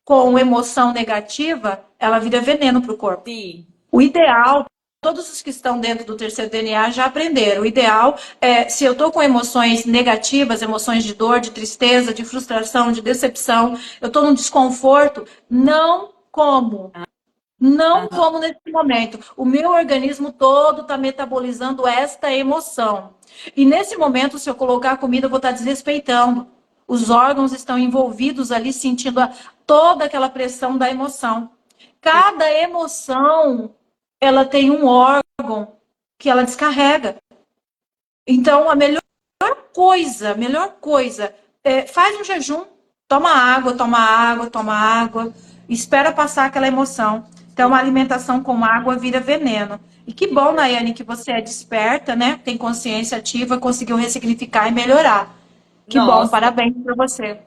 com emoção negativa, ela vira veneno para o corpo. sim. O ideal, todos os que estão dentro do terceiro DNA já aprenderam. O ideal é, se eu estou com emoções negativas, emoções de dor, de tristeza, de frustração, de decepção, eu estou num desconforto, não como. Não Aham. como nesse momento. O meu organismo todo está metabolizando esta emoção. E nesse momento, se eu colocar a comida, eu vou estar desrespeitando. Os órgãos estão envolvidos ali, sentindo toda aquela pressão da emoção. Cada emoção, ela tem um órgão que ela descarrega. Então, a melhor coisa, faz um jejum, toma água, toma água, toma água, espera passar aquela emoção. Então, a alimentação com água vira veneno. E que bom, Nayane, que você é desperta, né? Tem consciência ativa, conseguiu ressignificar e melhorar. Que bom, Nossa, parabéns para você.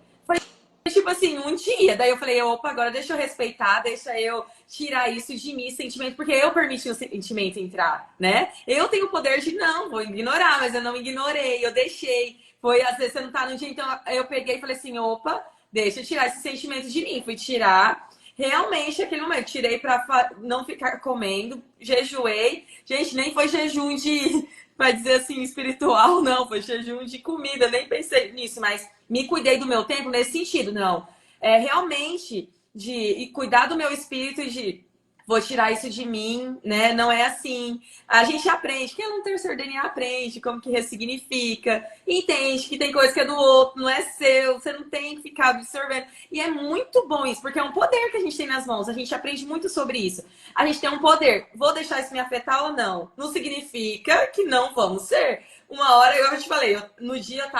tipo assim, um dia. Daí eu falei, opa, agora deixa eu respeitar, deixa eu tirar isso de mim, sentimento, porque eu permiti o sentimento entrar, né? Eu tenho o poder de não, vou ignorar, mas eu não ignorei, eu deixei. Foi, às vezes você não tá no dia, então eu peguei e falei assim, opa, deixa eu tirar esse sentimento de mim. Fui tirar. Realmente, aquele momento, tirei pra não ficar comendo, jejuei. Gente, nem foi jejum de, pra dizer assim, espiritual, não. Foi jejum de comida, nem pensei nisso, mas me cuidei do meu tempo nesse sentido, não. É realmente de cuidar do meu espírito e de vou tirar isso de mim, né? Não é assim. A gente aprende, quem é um terceiro DNA aprende como que ressignifica, entende que tem coisa que é do outro, não é seu, você não tem que ficar absorvendo. E é muito bom isso, porque é um poder que a gente tem nas mãos, a gente aprende muito sobre isso. A gente tem um poder, vou deixar isso me afetar ou não? Não significa que não vamos ser. Uma hora, eu te falei, no dia eu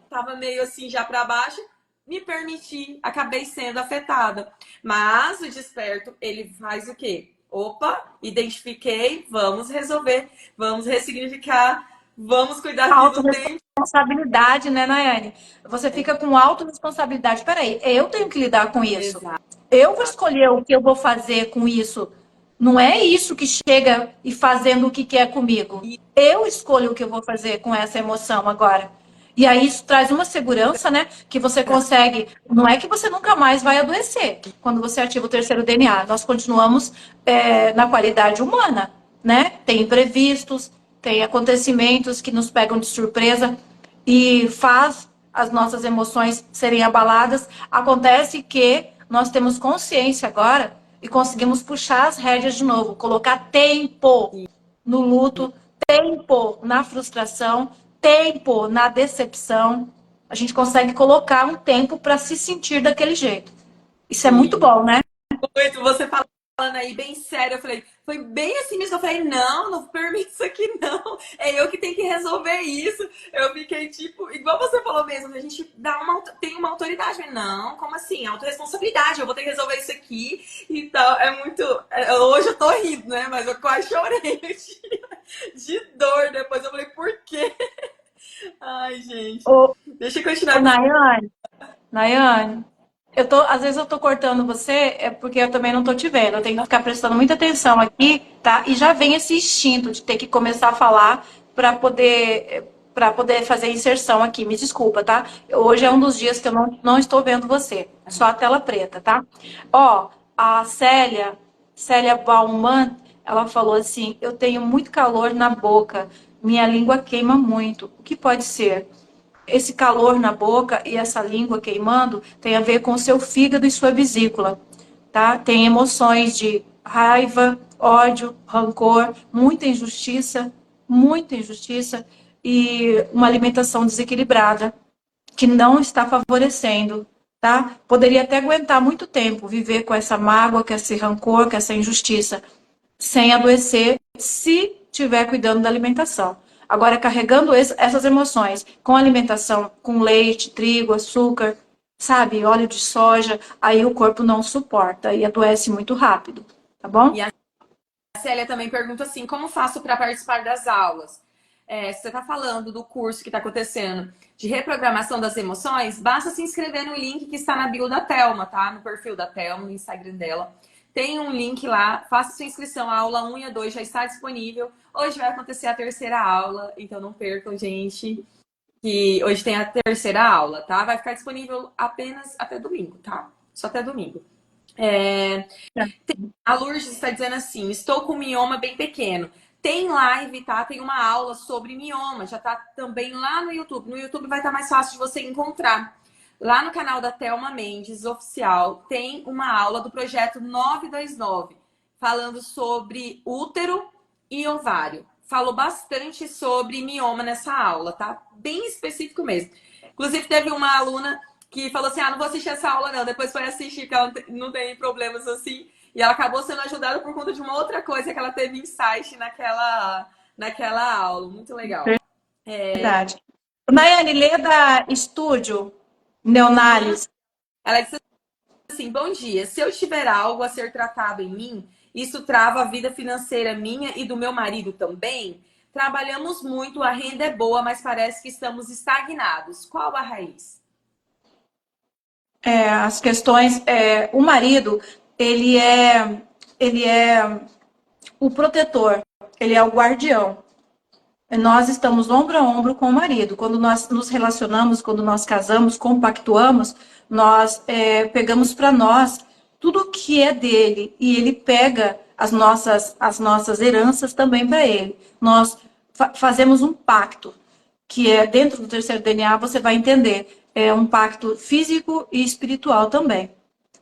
tava meio assim já para baixo, me permiti, acabei sendo afetada. Mas o desperto, ele faz o quê? Opa, identifiquei, vamos resolver, vamos ressignificar, vamos cuidar aqui do tempo. Autoresponsabilidade, né, Nayane? Você fica com autorresponsabilidade. Peraí, eu tenho que lidar com isso. Exato. Eu vou escolher o que eu vou fazer com isso. Não é isso que chega e fazendo o que quer comigo. Eu escolho o que eu vou fazer com essa emoção agora. E aí isso traz uma segurança, né? Que você consegue. Não é que você nunca mais vai adoecer quando você ativa o terceiro DNA. Nós continuamos na qualidade humana, né? Tem imprevistos, tem acontecimentos que nos pegam de surpresa e faz as nossas emoções serem abaladas. Acontece que nós temos consciência agora e conseguimos puxar as rédeas de novo, colocar tempo no luto, tempo na frustração, tempo na decepção. A gente consegue colocar um tempo para se sentir daquele jeito. Isso é muito bom, né? Muito, você falando aí bem sério, eu falei, foi bem assim mesmo. Eu falei, não, não permite isso aqui, não. É eu que tenho que resolver isso. Eu fiquei tipo, igual você falou mesmo, a gente tem uma autoridade. Mas não, como assim? Autoresponsabilidade, eu vou ter que resolver isso aqui e tal. É muito. Hoje eu tô rindo, né? Mas eu quase chorei de dor. Depois eu falei, por quê? Ai, gente. Ô, Deixa eu ô continuar. Nayane, às vezes eu tô cortando você, é porque eu também não tô te vendo. Eu tenho que ficar prestando muita atenção aqui, tá? E já vem esse instinto de ter que começar a falar para poder fazer a inserção aqui. Me desculpa, tá? Hoje é um dos dias que eu não estou vendo você. Só a tela preta, tá? Ó, a Célia Bauman, ela falou assim: "Eu tenho muito calor na boca, minha língua queima muito. O que pode ser?" Esse calor na boca e essa língua queimando tem a ver com o seu fígado e sua vesícula, tá? Tem emoções de raiva, ódio, rancor, muita injustiça e uma alimentação desequilibrada que não está favorecendo, tá? Poderia até aguentar muito tempo viver com essa mágoa, com esse rancor, com essa injustiça, sem adoecer, se estiver cuidando da alimentação. Agora, carregando essas emoções com alimentação, com leite, trigo, açúcar, sabe, óleo de soja, aí o corpo não suporta e adoece muito rápido, tá bom? E a Célia também pergunta assim: como faço para participar das aulas? Se você está falando do curso que está acontecendo de reprogramação das emoções, basta se inscrever no link que está na bio da Thelma, tá? No perfil da Thelma, no Instagram dela. Tem um link lá, faça sua inscrição. A aula 1 e a 2 já está disponível. Hoje vai acontecer a terceira aula, então não percam, gente, que hoje tem a terceira aula, tá? Vai ficar disponível apenas até domingo, tá? Só até domingo. A Lourdes está dizendo assim: estou com mioma bem pequeno. Tem live, tá? Tem uma aula sobre mioma. Já tá também lá no YouTube. No YouTube vai estar mais fácil de você encontrar. Lá no canal da Thelma Mendes, oficial, tem uma aula do projeto 929, falando sobre útero e ovário. Falou bastante sobre mioma nessa aula, tá? Bem específico mesmo. Inclusive, teve uma aluna que falou assim: ah, não vou assistir essa aula, não. Depois foi assistir, porque ela não tem problemas assim. E ela acabou sendo ajudada por conta de uma outra coisa que ela teve insight naquela aula. Muito legal. Verdade. Nayane, lê da Estúdio Neonálise. Ela disse assim: bom dia. Se eu tiver algo a ser tratado em mim, isso trava a vida financeira minha e do meu marido também? Trabalhamos muito, a renda é boa, mas parece que estamos estagnados. Qual a raiz? As questões, o marido, ele é o protetor, ele é o guardião. Nós estamos ombro a ombro com o marido. Quando nós nos relacionamos, quando nós casamos, compactuamos, nós pegamos para nós tudo que é dele e ele pega as nossas heranças também para ele. Nós fazemos um pacto, que é dentro do terceiro DNA, você vai entender, é um pacto físico e espiritual também.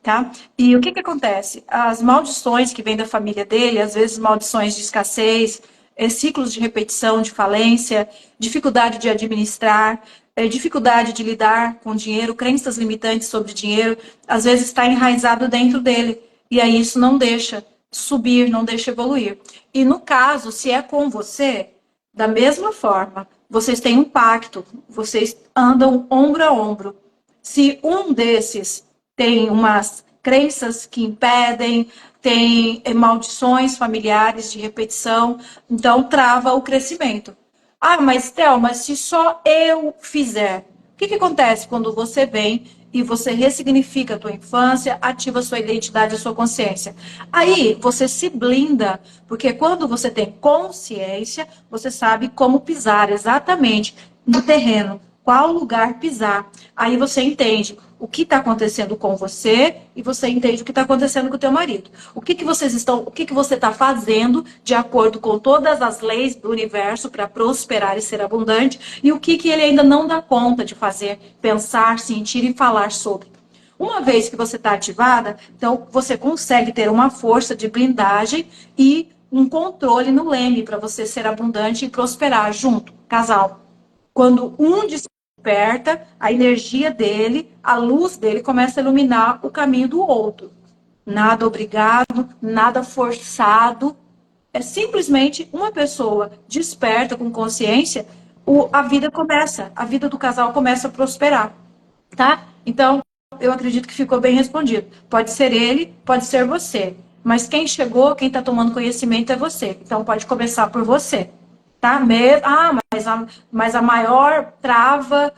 tá? E o que que acontece? As maldições que vêm da família dele, às vezes maldições de escassez, ciclos de repetição, de falência, dificuldade de administrar, dificuldade de lidar com dinheiro, crenças limitantes sobre dinheiro, às vezes está enraizado dentro dele. E aí isso não deixa subir, não deixa evoluir. E no caso, se é com você, da mesma forma, vocês têm um pacto, vocês andam ombro a ombro. Se um desses tem umas crenças que impedem, tem maldições familiares de repetição, então trava o crescimento. Ah, mas Thelma, se só eu fizer, o que que acontece quando você vem e você ressignifica a tua infância, ativa a sua identidade, a sua consciência? Aí você se blinda, porque quando você tem consciência, você sabe como pisar exatamente no terreno, qual lugar pisar. Aí você entende o que está acontecendo com você e você entende o que está acontecendo com o teu marido. O que você está fazendo de acordo com todas as leis do universo para prosperar e ser abundante e o que ele ainda não dá conta de fazer, pensar, sentir e falar sobre. Uma vez que você está ativada, então você consegue ter uma força de blindagem e um controle no leme para você ser abundante e prosperar junto, casal. Quando um desperta, a energia dele, a luz dele começa a iluminar o caminho do outro. Nada obrigado, nada forçado. É simplesmente uma pessoa desperta com consciência, a vida do casal começa a prosperar, tá? Então, eu acredito que ficou bem respondido. Pode ser ele, pode ser você. Mas quem chegou, quem está tomando conhecimento é você. Então, pode começar por você. Tá? Mas a maior trava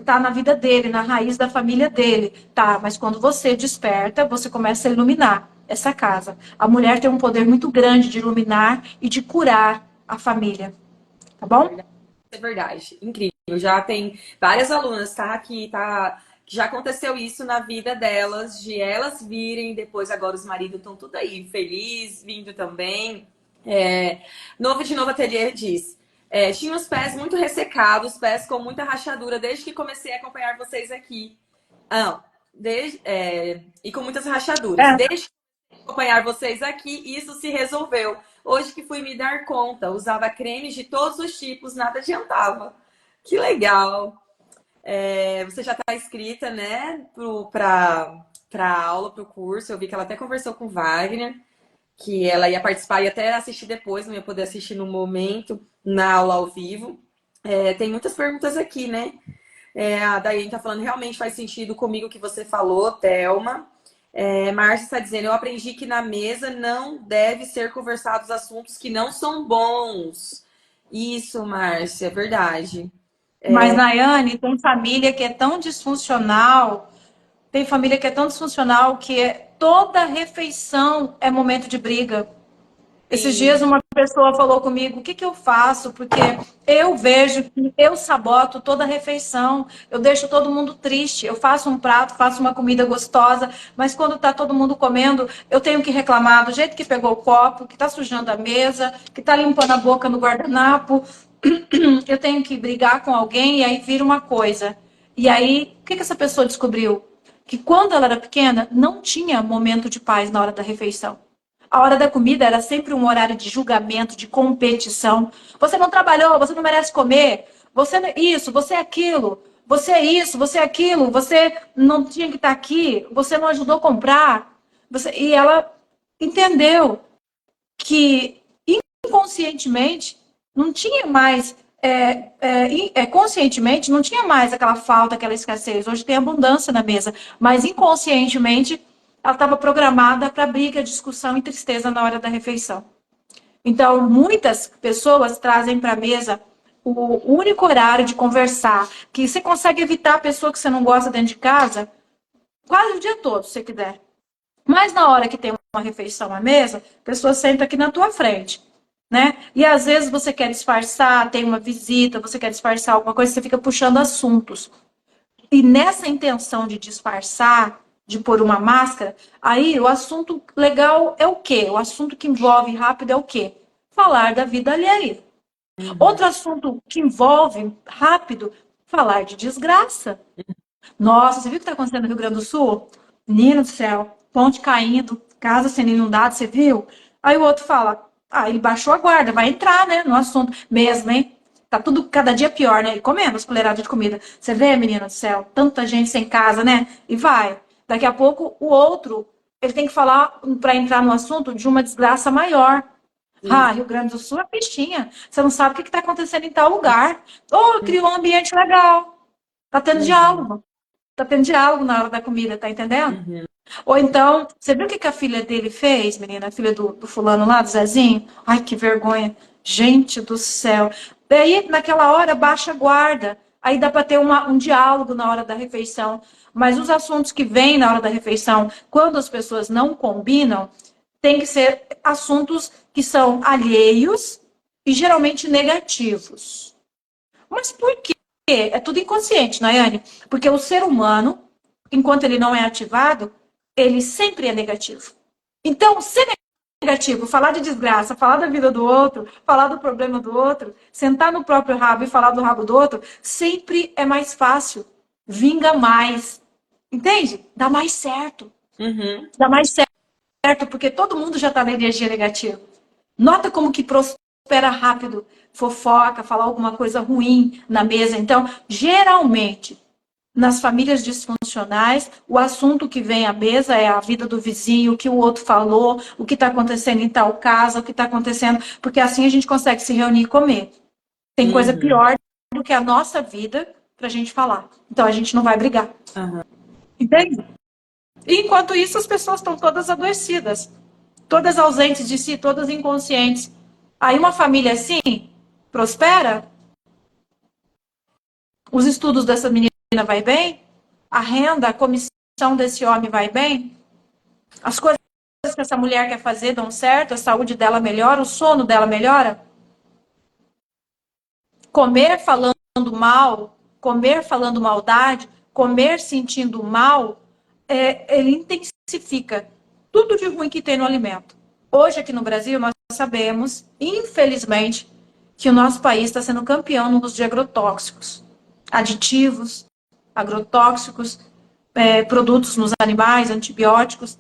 está na vida dele, na raiz da família dele. Tá, mas quando você desperta, você começa a iluminar essa casa. A mulher tem um poder muito grande de iluminar e de curar a família. Tá bom? É verdade, incrível. Já tem várias alunas, tá? Que já aconteceu isso na vida delas, de elas virem, depois agora os maridos estão tudo aí, feliz, vindo também. Novo de Novo Ateliê diz: tinha os pés muito ressecados, pés com muita rachadura, desde que comecei a acompanhar vocês aqui. Ah, e com muitas rachaduras. É. Desde que acompanhar vocês aqui, isso se resolveu. Hoje que fui me dar conta, usava cremes de todos os tipos, nada adiantava. Que legal! Você já está inscrita, né, para a aula, para o curso. Eu vi que ela até conversou com o Wagner, que ela ia participar e até assistir depois, não ia poder assistir no momento, na aula ao vivo. Tem muitas perguntas aqui, né? A Daiane está falando, realmente faz sentido comigo o que você falou, Thelma. Márcia está dizendo, eu aprendi que na mesa não deve ser conversados assuntos que não são bons. Isso, Márcia, é verdade. Mas, Nayane, tem família que é tão disfuncional, toda refeição é momento de briga. Esses Sim. dias uma pessoa falou comigo, o que que eu faço? Porque eu vejo que eu saboto toda a refeição, eu deixo todo mundo triste, eu faço um prato, faço uma comida gostosa, mas quando está todo mundo comendo, eu tenho que reclamar do jeito que pegou o copo, que está sujando a mesa, que está limpando a boca no guardanapo, eu tenho que brigar com alguém e aí vira uma coisa. E aí, o que que essa pessoa descobriu? Que quando ela era pequena, não tinha momento de paz na hora da refeição. A hora da comida era sempre um horário de julgamento, de competição. Você não trabalhou, você não merece comer. Você isso, você é aquilo. Você é isso, você é aquilo. Você não tinha que estar aqui. Você não ajudou a comprar. E ela entendeu que inconscientemente não tinha mais conscientemente não tinha mais aquela falta, aquela escassez. Hoje tem abundância na mesa, mas inconscientemente ela estava programada para briga, discussão e tristeza na hora da refeição. Então, muitas pessoas trazem para a mesa o único horário de conversar, que você consegue evitar a pessoa que você não gosta dentro de casa quase o dia todo, se você quiser. Mas na hora que tem uma refeição à mesa, a pessoa senta aqui na tua frente, né? E às vezes você quer disfarçar, tem uma visita, você quer disfarçar alguma coisa, você fica puxando assuntos. E nessa intenção de disfarçar, de pôr uma máscara, aí o assunto legal é o quê? O assunto que envolve rápido é o quê? Falar da vida alheia. Outro assunto que envolve rápido, falar de desgraça. Nossa, você viu o que está acontecendo no Rio Grande do Sul? Menino do céu, ponte caindo, casa sendo inundada, você viu? Aí o outro fala, ele baixou a guarda, vai entrar, né, no assunto. Mesmo, hein? Tá tudo cada dia pior, né? E comendo as colheradas de comida. Você vê, menino do céu, tanta gente sem casa, né? E vai. Daqui a pouco, o outro, ele tem que falar, para entrar no assunto, de uma desgraça maior. Isso. Rio Grande do Sul é fichinha. Você não sabe o que está acontecendo em tal lugar. Ou criou um ambiente legal. Tá tendo Uhum. diálogo. Tá tendo diálogo na hora da comida, tá entendendo? Uhum. Ou então, você viu o que a filha dele fez, menina? A filha do fulano lá, do Zezinho? Ai, que vergonha. Gente do céu. Daí, naquela hora, baixa a guarda. Aí dá para ter um diálogo na hora da refeição. Mas os assuntos que vêm na hora da refeição, quando as pessoas não combinam, tem que ser assuntos que são alheios e geralmente negativos. Mas por quê? É tudo inconsciente, Nayane. Porque o ser humano, enquanto ele não é ativado, ele sempre é negativo. Então, ser negativo, falar de desgraça, falar da vida do outro, falar do problema do outro, sentar no próprio rabo e falar do rabo do outro, sempre é mais fácil. Vinga mais. Entende? Dá mais certo. Uhum. Dá mais certo, porque todo mundo já está na energia negativa. Nota como que prospera rápido, fofoca, falar alguma coisa ruim na mesa. Então, geralmente, nas famílias disfuncionais, o assunto que vem à mesa é a vida do vizinho, o que o outro falou, o que está acontecendo em tal casa, o que está acontecendo, porque assim a gente consegue se reunir e comer. Tem coisa Uhum. pior do que a nossa vida para a gente falar. Então a gente não vai brigar. Uhum. Entende? E enquanto isso, as pessoas estão todas adoecidas, todas ausentes de si, todas inconscientes. Aí uma família assim prospera, os estudos dessa menina vai bem, a renda, a comissão desse homem vai bem, as coisas que essa mulher quer fazer dão certo, a saúde dela melhora, o sono dela melhora. Comer falando mal, comer falando maldade, comer sentindo mal, ele intensifica tudo de ruim que tem no alimento. Hoje, aqui no Brasil, nós sabemos, infelizmente, que o nosso país está sendo campeão no uso de agrotóxicos, aditivos, agrotóxicos, produtos nos animais, antibióticos,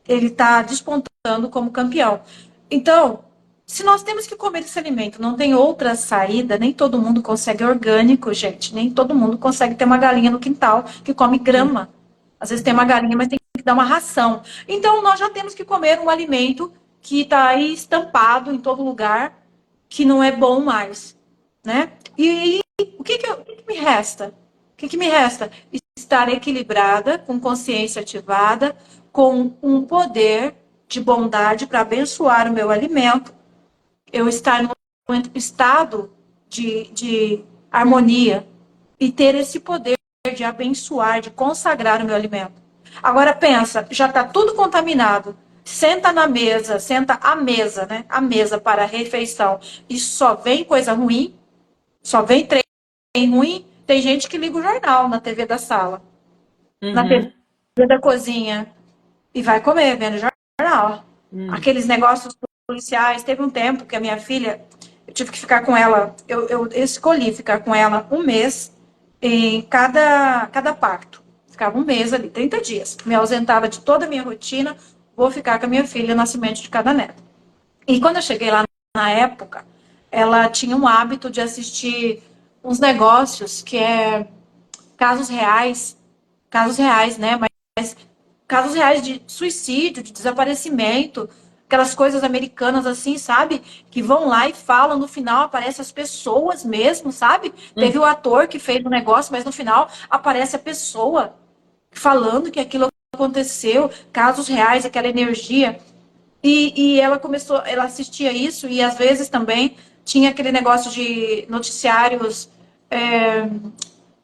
ele está despontando como campeão. Então, se nós temos que comer esse alimento, não tem outra saída, nem todo mundo consegue orgânico, gente, nem todo mundo consegue ter uma galinha no quintal que come grama. Às vezes tem uma galinha, mas tem que dar uma ração. Então, nós já temos que comer um alimento que está aí estampado em todo lugar, que não é bom mais, né? E o que me resta? O que me resta? Estar equilibrada, com consciência ativada, com um poder de bondade para abençoar o meu alimento, eu estar no estado de harmonia e ter esse poder de abençoar, de consagrar o meu alimento. Agora pensa, já está tudo contaminado. Senta na mesa, senta à mesa, né? A mesa para a refeição e só vem coisa ruim, só vem trem ruim. Tem gente que liga o jornal na TV da sala, na Uhum. TV da cozinha e vai comer vendo jornal. Uhum. Aqueles negócios policiais. Teve um tempo que a minha filha, eu tive que ficar com ela, eu escolhi ficar com ela um mês em cada parto. Ficava um mês ali, 30 dias. Me ausentava de toda a minha rotina, vou ficar com a minha filha, o nascimento de cada neto. E quando eu cheguei lá na época, ela tinha um hábito de assistir uns negócios que é casos reais, né? Mas casos reais de suicídio, de desaparecimento, aquelas coisas americanas assim, sabe? Que vão lá e falam, no final aparecem as pessoas mesmo, sabe? Uhum. Teve o ator que fez o negócio, mas no final aparece a pessoa falando que aquilo aconteceu, casos reais, aquela energia. E ela começou, ela assistia isso e às vezes também tinha aquele negócio de noticiários, é,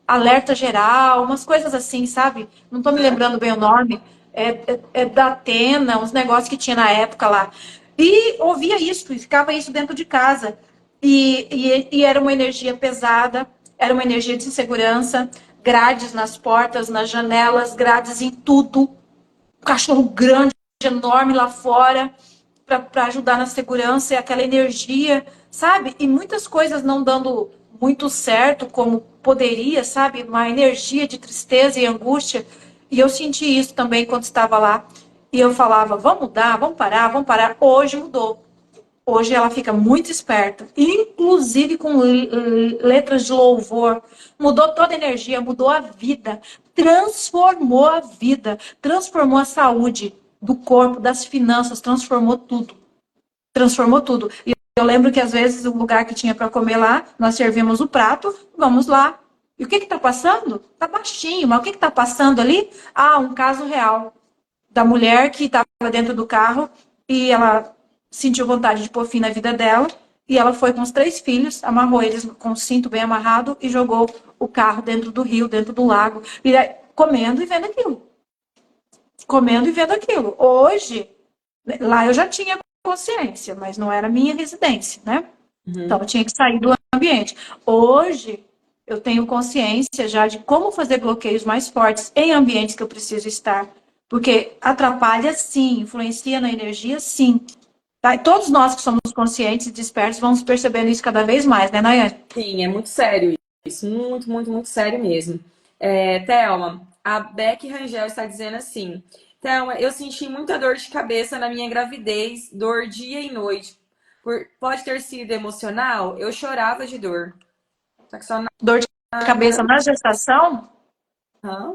alerta geral, umas coisas assim, sabe? Não tô me lembrando bem o nome. É da Atena, uns negócios que tinha na época lá. E ouvia isso, e ficava isso dentro de casa. E era uma energia pesada, era uma energia de insegurança, grades nas portas, nas janelas, grades em tudo. Um cachorro grande, enorme lá fora, para ajudar na segurança e aquela energia, sabe? E muitas coisas não dando muito certo como poderia, sabe? Uma energia de tristeza e angústia. E eu senti isso também quando estava lá. E eu falava, vamos mudar, vamos parar, vamos parar. Hoje mudou. Hoje ela fica muito esperta, inclusive com letras de louvor. Mudou toda a energia, mudou a vida, transformou a vida, transformou a saúde do corpo, das finanças, transformou tudo. Transformou tudo. E eu lembro que às vezes o lugar que tinha para comer lá, nós servimos o prato, vamos lá. E o que está passando? Está baixinho, mas o que está passando ali? Ah, um caso real da mulher que estava dentro do carro e ela sentiu vontade de pôr fim na vida dela. E ela foi com os 3 filhos, amarrou eles com o cinto bem amarrado e jogou o carro dentro do rio, dentro do lago, e comendo e vendo aquilo. Comendo e vendo aquilo. Hoje, lá eu já tinha consciência, mas não era minha residência, né? Então eu tinha que sair do ambiente. Hoje, eu tenho consciência já de como fazer bloqueios mais fortes em ambientes que eu preciso estar. Porque atrapalha sim, influencia na energia sim. Tá? E todos nós que somos conscientes e despertos vamos percebendo isso cada vez mais, né, Nayane? Sim, é muito sério isso. Muito, muito, muito sério mesmo. Thelma, a Beck Rangel está dizendo assim: Thelma, eu senti muita dor de cabeça na minha gravidez, dor dia e noite. Pode ter sido emocional? Eu chorava de dor. Só que só Dor de cabeça na. na gestação? Hã?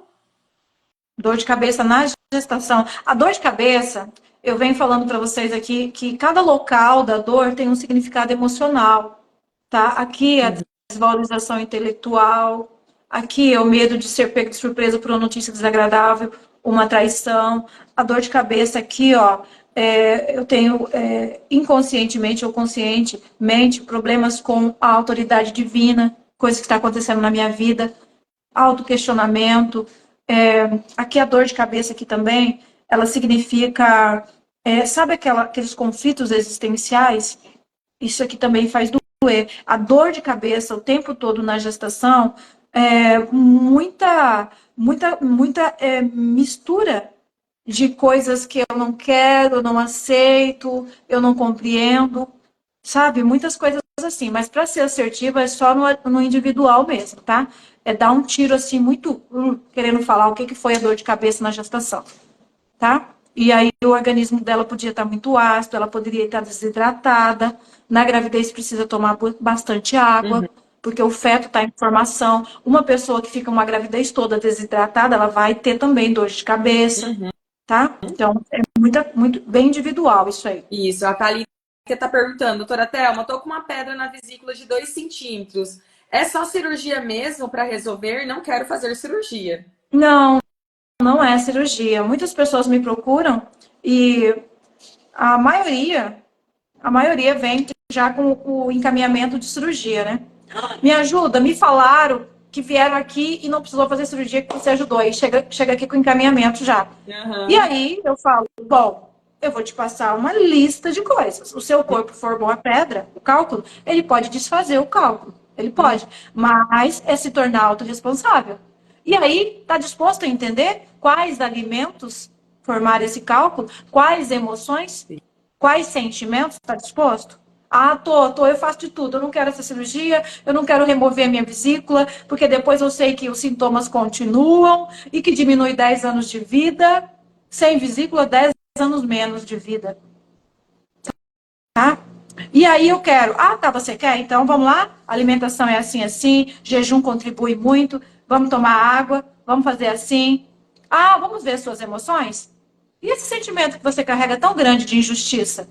Dor de cabeça na gestação. A dor de cabeça, eu venho falando para vocês aqui que cada local da dor tem um significado emocional, tá? Aqui é a desvalorização intelectual, aqui é o medo de ser pego de surpresa por uma notícia desagradável, uma traição. A dor de cabeça aqui, ó, eu tenho inconscientemente ou conscientemente problemas com a autoridade divina, coisa que está acontecendo na minha vida, autoquestionamento. Aqui a dor de cabeça aqui também, ela significa, sabe aqueles conflitos existenciais? Isso aqui também faz doer. A dor de cabeça o tempo todo na gestação, muita mistura de coisas que eu não quero, eu não aceito, eu não compreendo, sabe? Muitas coisas assim, mas para ser assertiva é só no individual mesmo, tá? É dar um tiro assim, muito querendo falar o que foi a dor de cabeça na gestação, tá? E aí o organismo dela podia estar muito ácido, ela poderia estar desidratada. Na gravidez precisa tomar bastante água, porque o feto está em formação. Uma pessoa que fica uma gravidez toda desidratada, ela vai ter também dor de cabeça, tá? Então é muito bem individual isso aí. Isso, a Thalita está perguntando, doutora Thelma, tô com uma pedra na vesícula de 2 centímetros. É só cirurgia mesmo para resolver? Não quero fazer cirurgia. Não, não é cirurgia. Muitas pessoas me procuram e a maioria vem já com o encaminhamento de cirurgia, né? Me ajuda, me falaram que vieram aqui e não precisou fazer cirurgia, que você ajudou. Aí chega aqui com encaminhamento já. E aí eu falo, bom, eu vou te passar uma lista de coisas. O seu corpo formou a pedra, o cálculo, ele pode desfazer o cálculo. Ele pode, mas é se tornar autorresponsável. E aí, está disposto a entender quais alimentos formaram esse cálculo, quais emoções, quais sentimentos está disposto? Ah, tô, eu faço de tudo. Eu não quero essa cirurgia, eu não quero remover a minha vesícula, porque depois eu sei que os sintomas continuam e que diminui 10 anos de vida. Sem vesícula, 10 anos menos de vida. Tá? E aí eu quero. Ah, tá, você quer? Então vamos lá. Alimentação é assim, assim. Jejum contribui muito. Vamos tomar água. Vamos fazer assim. Ah, vamos ver suas emoções? E esse sentimento que você carrega tão grande de injustiça?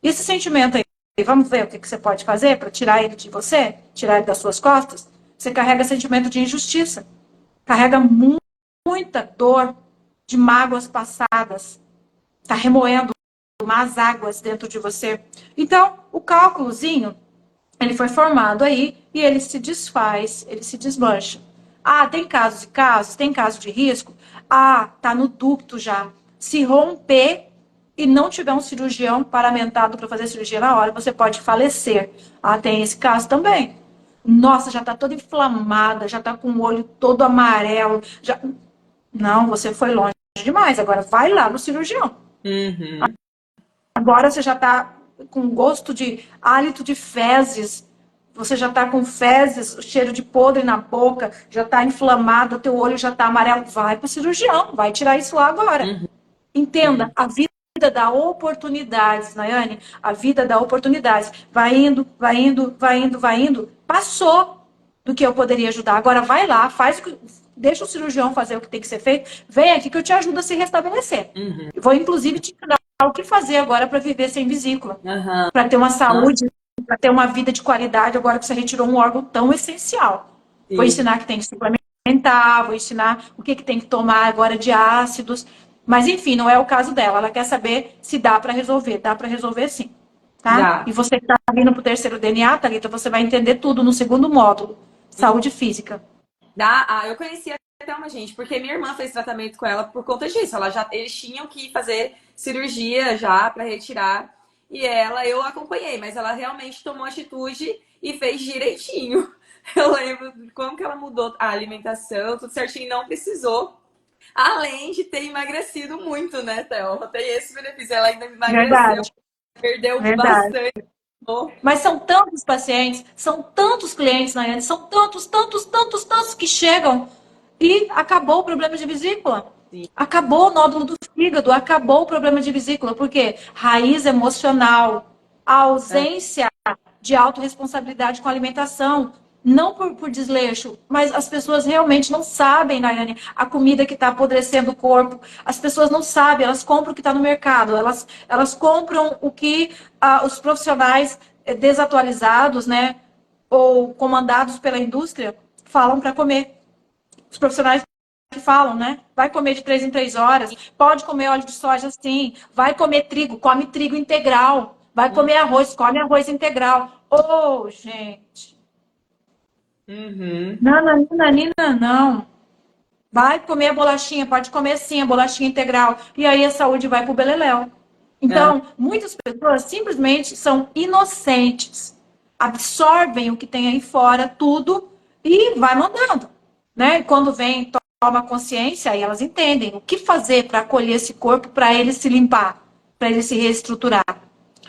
E esse sentimento aí? Vamos ver o que você pode fazer para tirar ele de você? Tirar ele das suas costas? Você carrega sentimento de injustiça. Carrega muita dor de mágoas passadas. Está remoendo más águas dentro de você. Então, o cálculozinho, ele foi formado aí e ele se desfaz, ele se desmancha. Ah, tem casos e casos, tem caso de risco? Ah, tá no ducto já. Se romper e não tiver um cirurgião paramentado para fazer cirurgia na hora, você pode falecer. Ah, tem esse caso também. Nossa, já tá toda inflamada, já tá com o olho todo amarelo. Já... Não, você foi longe demais. Agora vai lá no cirurgião. Agora você já está com gosto de hálito de fezes, você já está com fezes, cheiro de podre na boca, já está inflamado, teu olho já está amarelo, vai para o cirurgião, vai tirar isso lá agora. Uhum. Entenda, a vida dá oportunidades, Nayane, a vida dá oportunidades. Vai indo, vai indo, vai indo, vai indo. Passou do que eu poderia ajudar. Agora vai lá, faz o que, deixa o cirurgião fazer o que tem que ser feito. Vem aqui que eu te ajudo a se restabelecer. Uhum. Vou, inclusive, te ensinar o que fazer agora para viver sem vesícula. Uhum. Para ter uma saúde, para ter uma vida de qualidade, agora que você retirou um órgão tão essencial. Vou Sim. ensinar que tem que suplementar, vou ensinar o que tem que tomar agora de ácidos. Mas, enfim, não é o caso dela. Ela quer saber se dá para resolver. Dá para resolver, sim. Tá? Dá. E você que está vindo para o terceiro DNA, Thalita, você vai entender tudo no segundo módulo. Saúde física. Dá. Ah, eu conheci até uma gente, porque minha irmã fez tratamento com ela por conta disso. Eles tinham que fazer cirurgia já para retirar. E eu acompanhei, mas ela realmente tomou atitude e fez direitinho. Eu lembro como que ela mudou a alimentação, tudo certinho, não precisou. Além de ter emagrecido muito, né, Théo? Tem esse benefício. Ela ainda emagreceu, Verdade, perdeu verdade. bastante. Mas são tantos pacientes, são tantos clientes, Nayane, são tantos, tantos, tantos, tantos que chegam e acabou o problema de vesícula. Sim. Acabou o nódulo do fígado, acabou o problema de vesícula. Por quê? Raiz emocional, a ausência de autorresponsabilidade com a alimentação. Não por desleixo, mas as pessoas realmente não sabem, Nayane, a comida que está apodrecendo o corpo. As pessoas não sabem, elas compram o que está no mercado, elas compram o que os profissionais desatualizados, né, ou comandados pela indústria, falam para comer. Os profissionais que falam, né? Vai comer de 3 em 3 horas, pode comer óleo de soja sim, vai comer trigo, come trigo integral, vai comer arroz, come arroz integral. Ô, gente. Uhum. Nananina, não. Vai comer a bolachinha, pode comer sim a bolachinha integral. E aí a saúde vai pro beleléu. Ah, Então, muitas pessoas simplesmente são inocentes. Absorvem o que tem aí fora, tudo, e vai mandando. Né? E quando vem, toma consciência, aí elas entendem o que fazer para acolher esse corpo, para ele se limpar, para ele se reestruturar.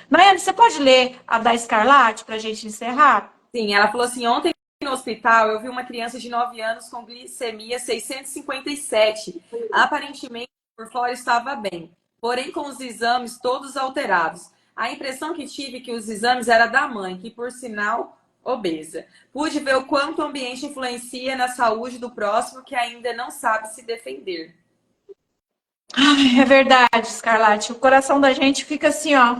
Nayane, você pode ler a da Escarlate para a gente encerrar? sim, ela falou assim: ontem no hospital eu vi uma criança de 9 anos com glicemia 657. Aparentemente, por fora estava bem, porém com os exames todos alterados. A impressão que tive que os exames era da mãe, que por sinal obesa. Pude ver o quanto o ambiente influencia na saúde do próximo que ainda não sabe se defender. Ai, é verdade, Scarlatti. O coração da gente fica assim, ó.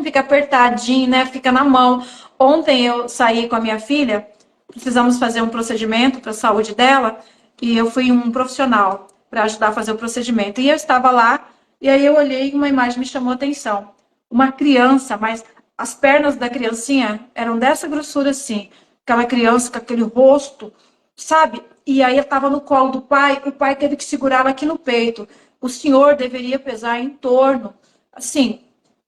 Fica apertadinho, né? Fica na mão. Ontem eu saí com a minha filha, precisamos fazer um procedimento para a saúde dela, e eu fui um profissional para ajudar a fazer o procedimento. E eu estava lá, e aí eu olhei e uma imagem me chamou a atenção. Uma criança, mas as pernas da criancinha eram dessa grossura assim. Aquela criança com aquele rosto, sabe? E aí eu estava no colo do pai, o pai teve que segurá-la aqui no peito. O senhor deveria pesar em torno, assim,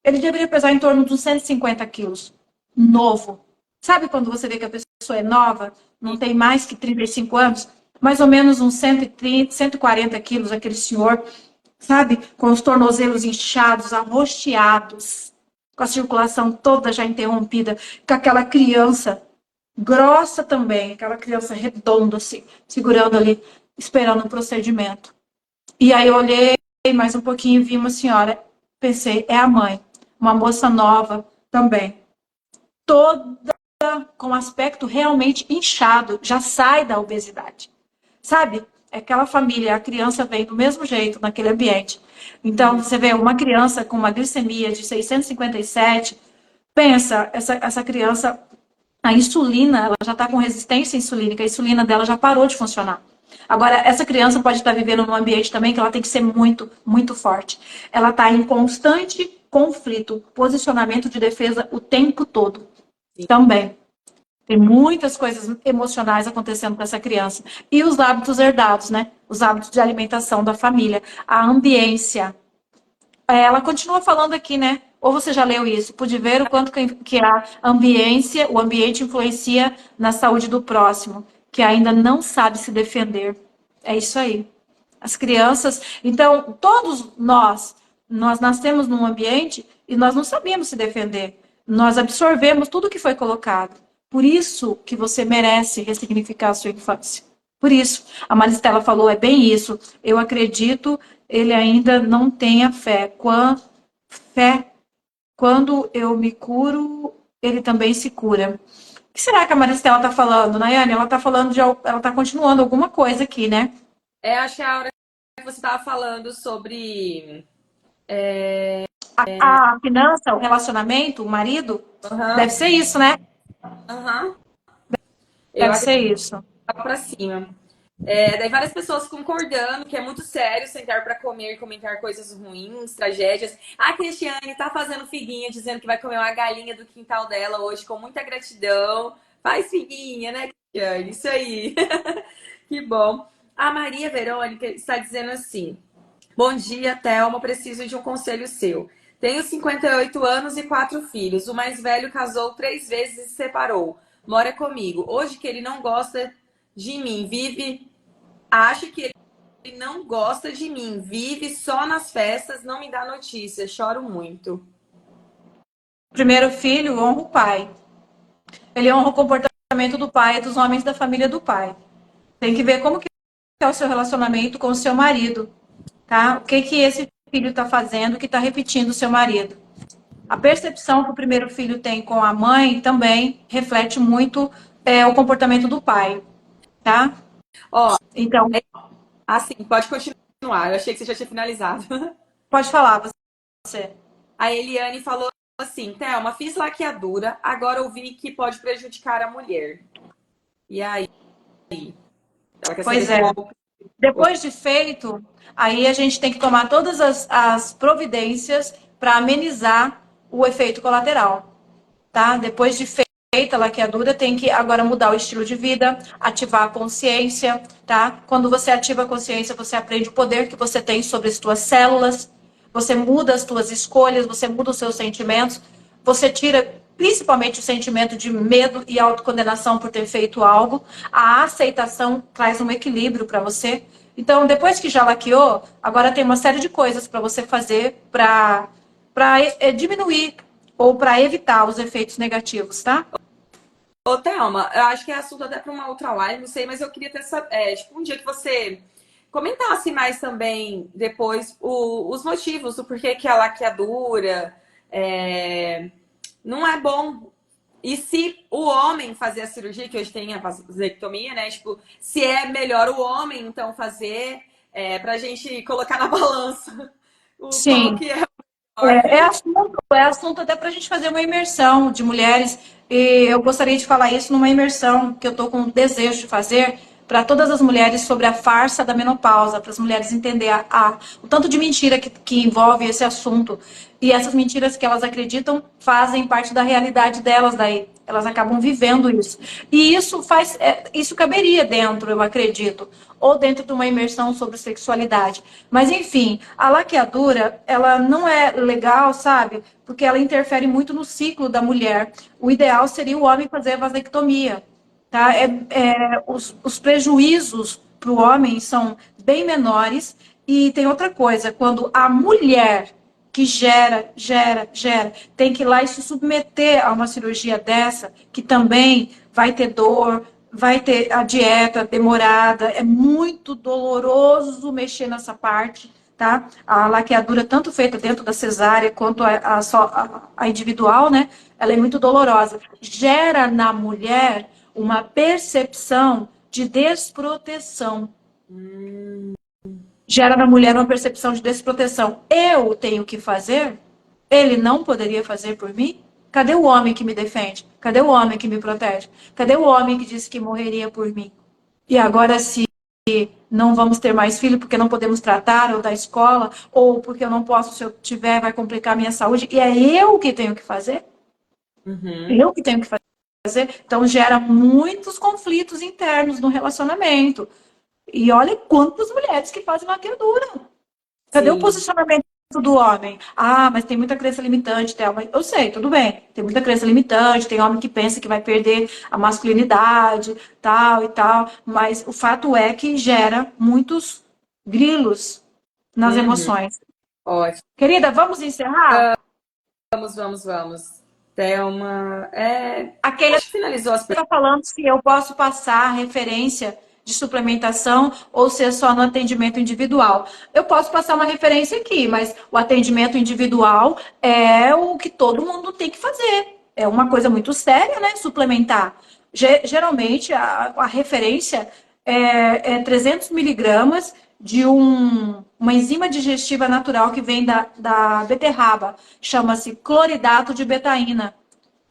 ele deveria pesar em torno de uns 150 quilos. Novo. Sabe quando você vê que a pessoa é nova, não tem mais que 35 anos? Mais ou menos uns 130, 140 quilos, aquele senhor, sabe? Com os tornozelos inchados, arroxeados, com a circulação toda já interrompida, com aquela criança grossa também, aquela criança redonda, assim, segurando ali, esperando o procedimento. E aí eu olhei mais um pouquinho e vi uma senhora, pensei, é a mãe, uma moça nova também, toda com aspecto realmente inchado, já sai da obesidade. Sabe? É aquela família, a criança vem do mesmo jeito naquele ambiente. Então, você vê uma criança com uma glicemia de 657, pensa, essa criança, a insulina, ela já está com resistência insulínica, a insulina dela já parou de funcionar. Agora, essa criança pode estar vivendo num ambiente também que ela tem que ser muito, muito forte. Ela está em constante conflito, posicionamento de defesa o tempo todo. Também. Tem muitas coisas emocionais acontecendo com essa criança. E os hábitos herdados, né? Os hábitos de alimentação da família. A ambiência. Ela continua falando aqui, né? Ou você já leu isso? Pude ver o quanto que a ambiência, o ambiente influencia na saúde do próximo, que ainda não sabe se defender. É isso aí. As crianças. Então, todos nós nascemos num ambiente e nós não sabíamos se defender. Nós absorvemos tudo que foi colocado. Por isso que você merece ressignificar a sua infância. Por isso, a Maristela falou, é bem isso. Eu acredito, ele ainda não tem a fé. Quando eu me curo, ele também se cura. O que será que a Maristela está falando, Nayane? Ela está falando ela está continuando alguma coisa aqui, né? Acho que a hora que você estava falando sobre. A finança, o relacionamento, o marido, deve Aham, ser isso, né? aham. Eu Deve acredito ser isso. pra cima. Daí várias pessoas concordando que é muito sério sentar para comer e comentar coisas ruins, tragédias. A Cristiane tá fazendo figuinha, dizendo que vai comer uma galinha do quintal dela hoje com muita gratidão. Faz figuinha, né, Cristiane? Isso aí. Que bom. A Maria Verônica está dizendo assim: Bom dia, Thelma. Preciso de um conselho seu. Tenho 58 anos e 4 filhos. O mais velho casou 3 vezes e se separou. Mora comigo. Hoje que ele não gosta de mim, acho que ele não gosta de mim, vive só nas festas, não me dá notícias, choro muito. Primeiro filho honra o pai. Ele honra o comportamento do pai e dos homens da família do pai. Tem que ver como que é o seu relacionamento com o seu marido, tá? O que que esse filho está fazendo que está repetindo o seu marido. A percepção que o primeiro filho tem com a mãe também reflete muito o comportamento do pai, tá? Ó, Então, assim, pode continuar. Eu achei que você já tinha finalizado. pode falar você. A Eliane falou assim: Thelma, fiz laqueadura, agora ouvi que pode prejudicar a mulher. E aí? Ela quer saber Pois é. qual. Depois de feito, aí a gente tem que tomar todas as providências para amenizar o efeito colateral, tá? Depois de feita a laqueadura, tem que agora mudar o estilo de vida, ativar a consciência, tá? Quando você ativa a consciência, você aprende o poder que você tem sobre as suas células, você muda as suas escolhas, você muda os seus sentimentos, você tira principalmente o sentimento de medo e autocondenação por ter feito algo, a aceitação traz um equilíbrio para você. Então, depois que já laqueou, agora tem uma série de coisas para você fazer para diminuir ou para evitar os efeitos negativos, tá? Ô, Thelma, eu acho que é assunto até para uma outra live, não sei, mas eu queria ter tipo, um dia que você comentasse mais também depois os motivos, o porquê que a laqueadura não é bom. E se o homem fazer a cirurgia, que hoje tem a vasectomia, né? Tipo, se é melhor o homem, então, fazer, pra gente colocar na balança qual Sim, que é o melhor. é assunto até para a gente fazer uma imersão de mulheres. E eu gostaria de falar isso numa imersão que eu estou com desejo de fazer para todas as mulheres sobre a farsa da menopausa, para as mulheres entenderem o tanto de mentira que envolve esse assunto. E essas mentiras que elas acreditam fazem parte da realidade delas daí. Elas acabam vivendo isso. E isso caberia dentro, eu acredito, ou dentro de uma imersão sobre sexualidade. Mas, enfim, a laqueadura, ela não é legal, sabe? Porque ela interfere muito no ciclo da mulher. O ideal seria o homem fazer a vasectomia, tá? Os prejuízos para o homem são bem menores. E tem outra coisa, quando a mulher que gera, tem que ir lá e se submeter a uma cirurgia dessa, que também vai ter dor, vai ter a dieta demorada, é muito doloroso mexer nessa parte, tá? A laqueadura, tanto feita dentro da cesárea quanto a individual, né? Ela é muito dolorosa. Gera na mulher uma percepção de desproteção, gera na mulher uma percepção de desproteção. Eu tenho que fazer? Ele não poderia fazer por mim? Cadê o homem que me defende? Cadê o homem que me protege? Cadê o homem que disse que morreria por mim? E agora, se não vamos ter mais filho porque não podemos tratar, ou da escola, ou porque eu não posso, se eu tiver, vai complicar a minha saúde, e é eu que tenho que fazer? Uhum. Eu que tenho que fazer? Então, gera muitos conflitos internos no relacionamento. E olha quantas mulheres que fazem laqueadura. Cadê o Sim. posicionamento do homem? Ah, mas tem muita crença limitante, Thelma. Eu sei, tudo bem. Tem muita crença limitante, tem homem que pensa que vai perder a masculinidade, tal e tal. Mas o fato é que gera muitos grilos nas Uhum. emoções. Ótimo. Querida, vamos encerrar? Vamos, vamos, vamos. Thelma. Aquele Acho que finalizou as perguntas. está falando se eu posso passar referência de suplementação ou se é só no atendimento individual. Eu posso passar uma referência aqui, mas o atendimento individual é o que todo mundo tem que fazer. É uma coisa muito séria, né? Suplementar. Geralmente, a referência é 300 miligramas de uma enzima digestiva natural que vem da beterraba. Chama-se cloridato de betaína.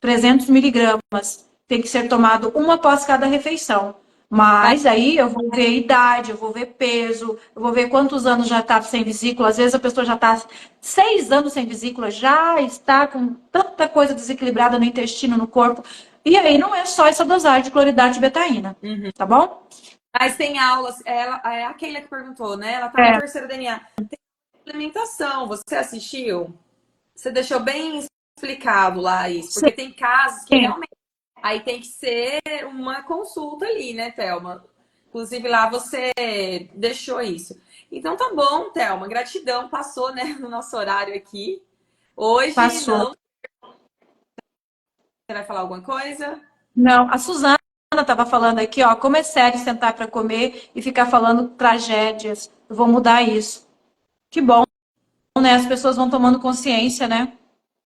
300 miligramas. Tem que ser tomado uma após cada refeição. Mas aí eu vou ver idade, eu vou ver peso, eu vou ver quantos anos já está sem vesícula. Às vezes a pessoa já está 6 anos sem vesícula, já está com tanta coisa desequilibrada no intestino, no corpo. E aí não é só essa dosagem de cloridato de betaína, tá bom? Mas tem aulas, é a Keila que perguntou, né? Ela tá no É, terceiro DNA. Tem implementação, você assistiu? Você deixou bem explicado lá isso, porque tem casos que sim. realmente aí tem que ser uma consulta ali, né, Thelma? Inclusive lá você deixou isso. Então tá bom, Thelma, gratidão, passou, né, no nosso horário aqui. Hoje Passou. não. Você vai falar alguma coisa? Não, a Suzana estava falando aqui, ó, como é sério sentar para comer e ficar falando tragédias. Eu vou mudar isso. Que bom, né? As pessoas vão tomando consciência, né?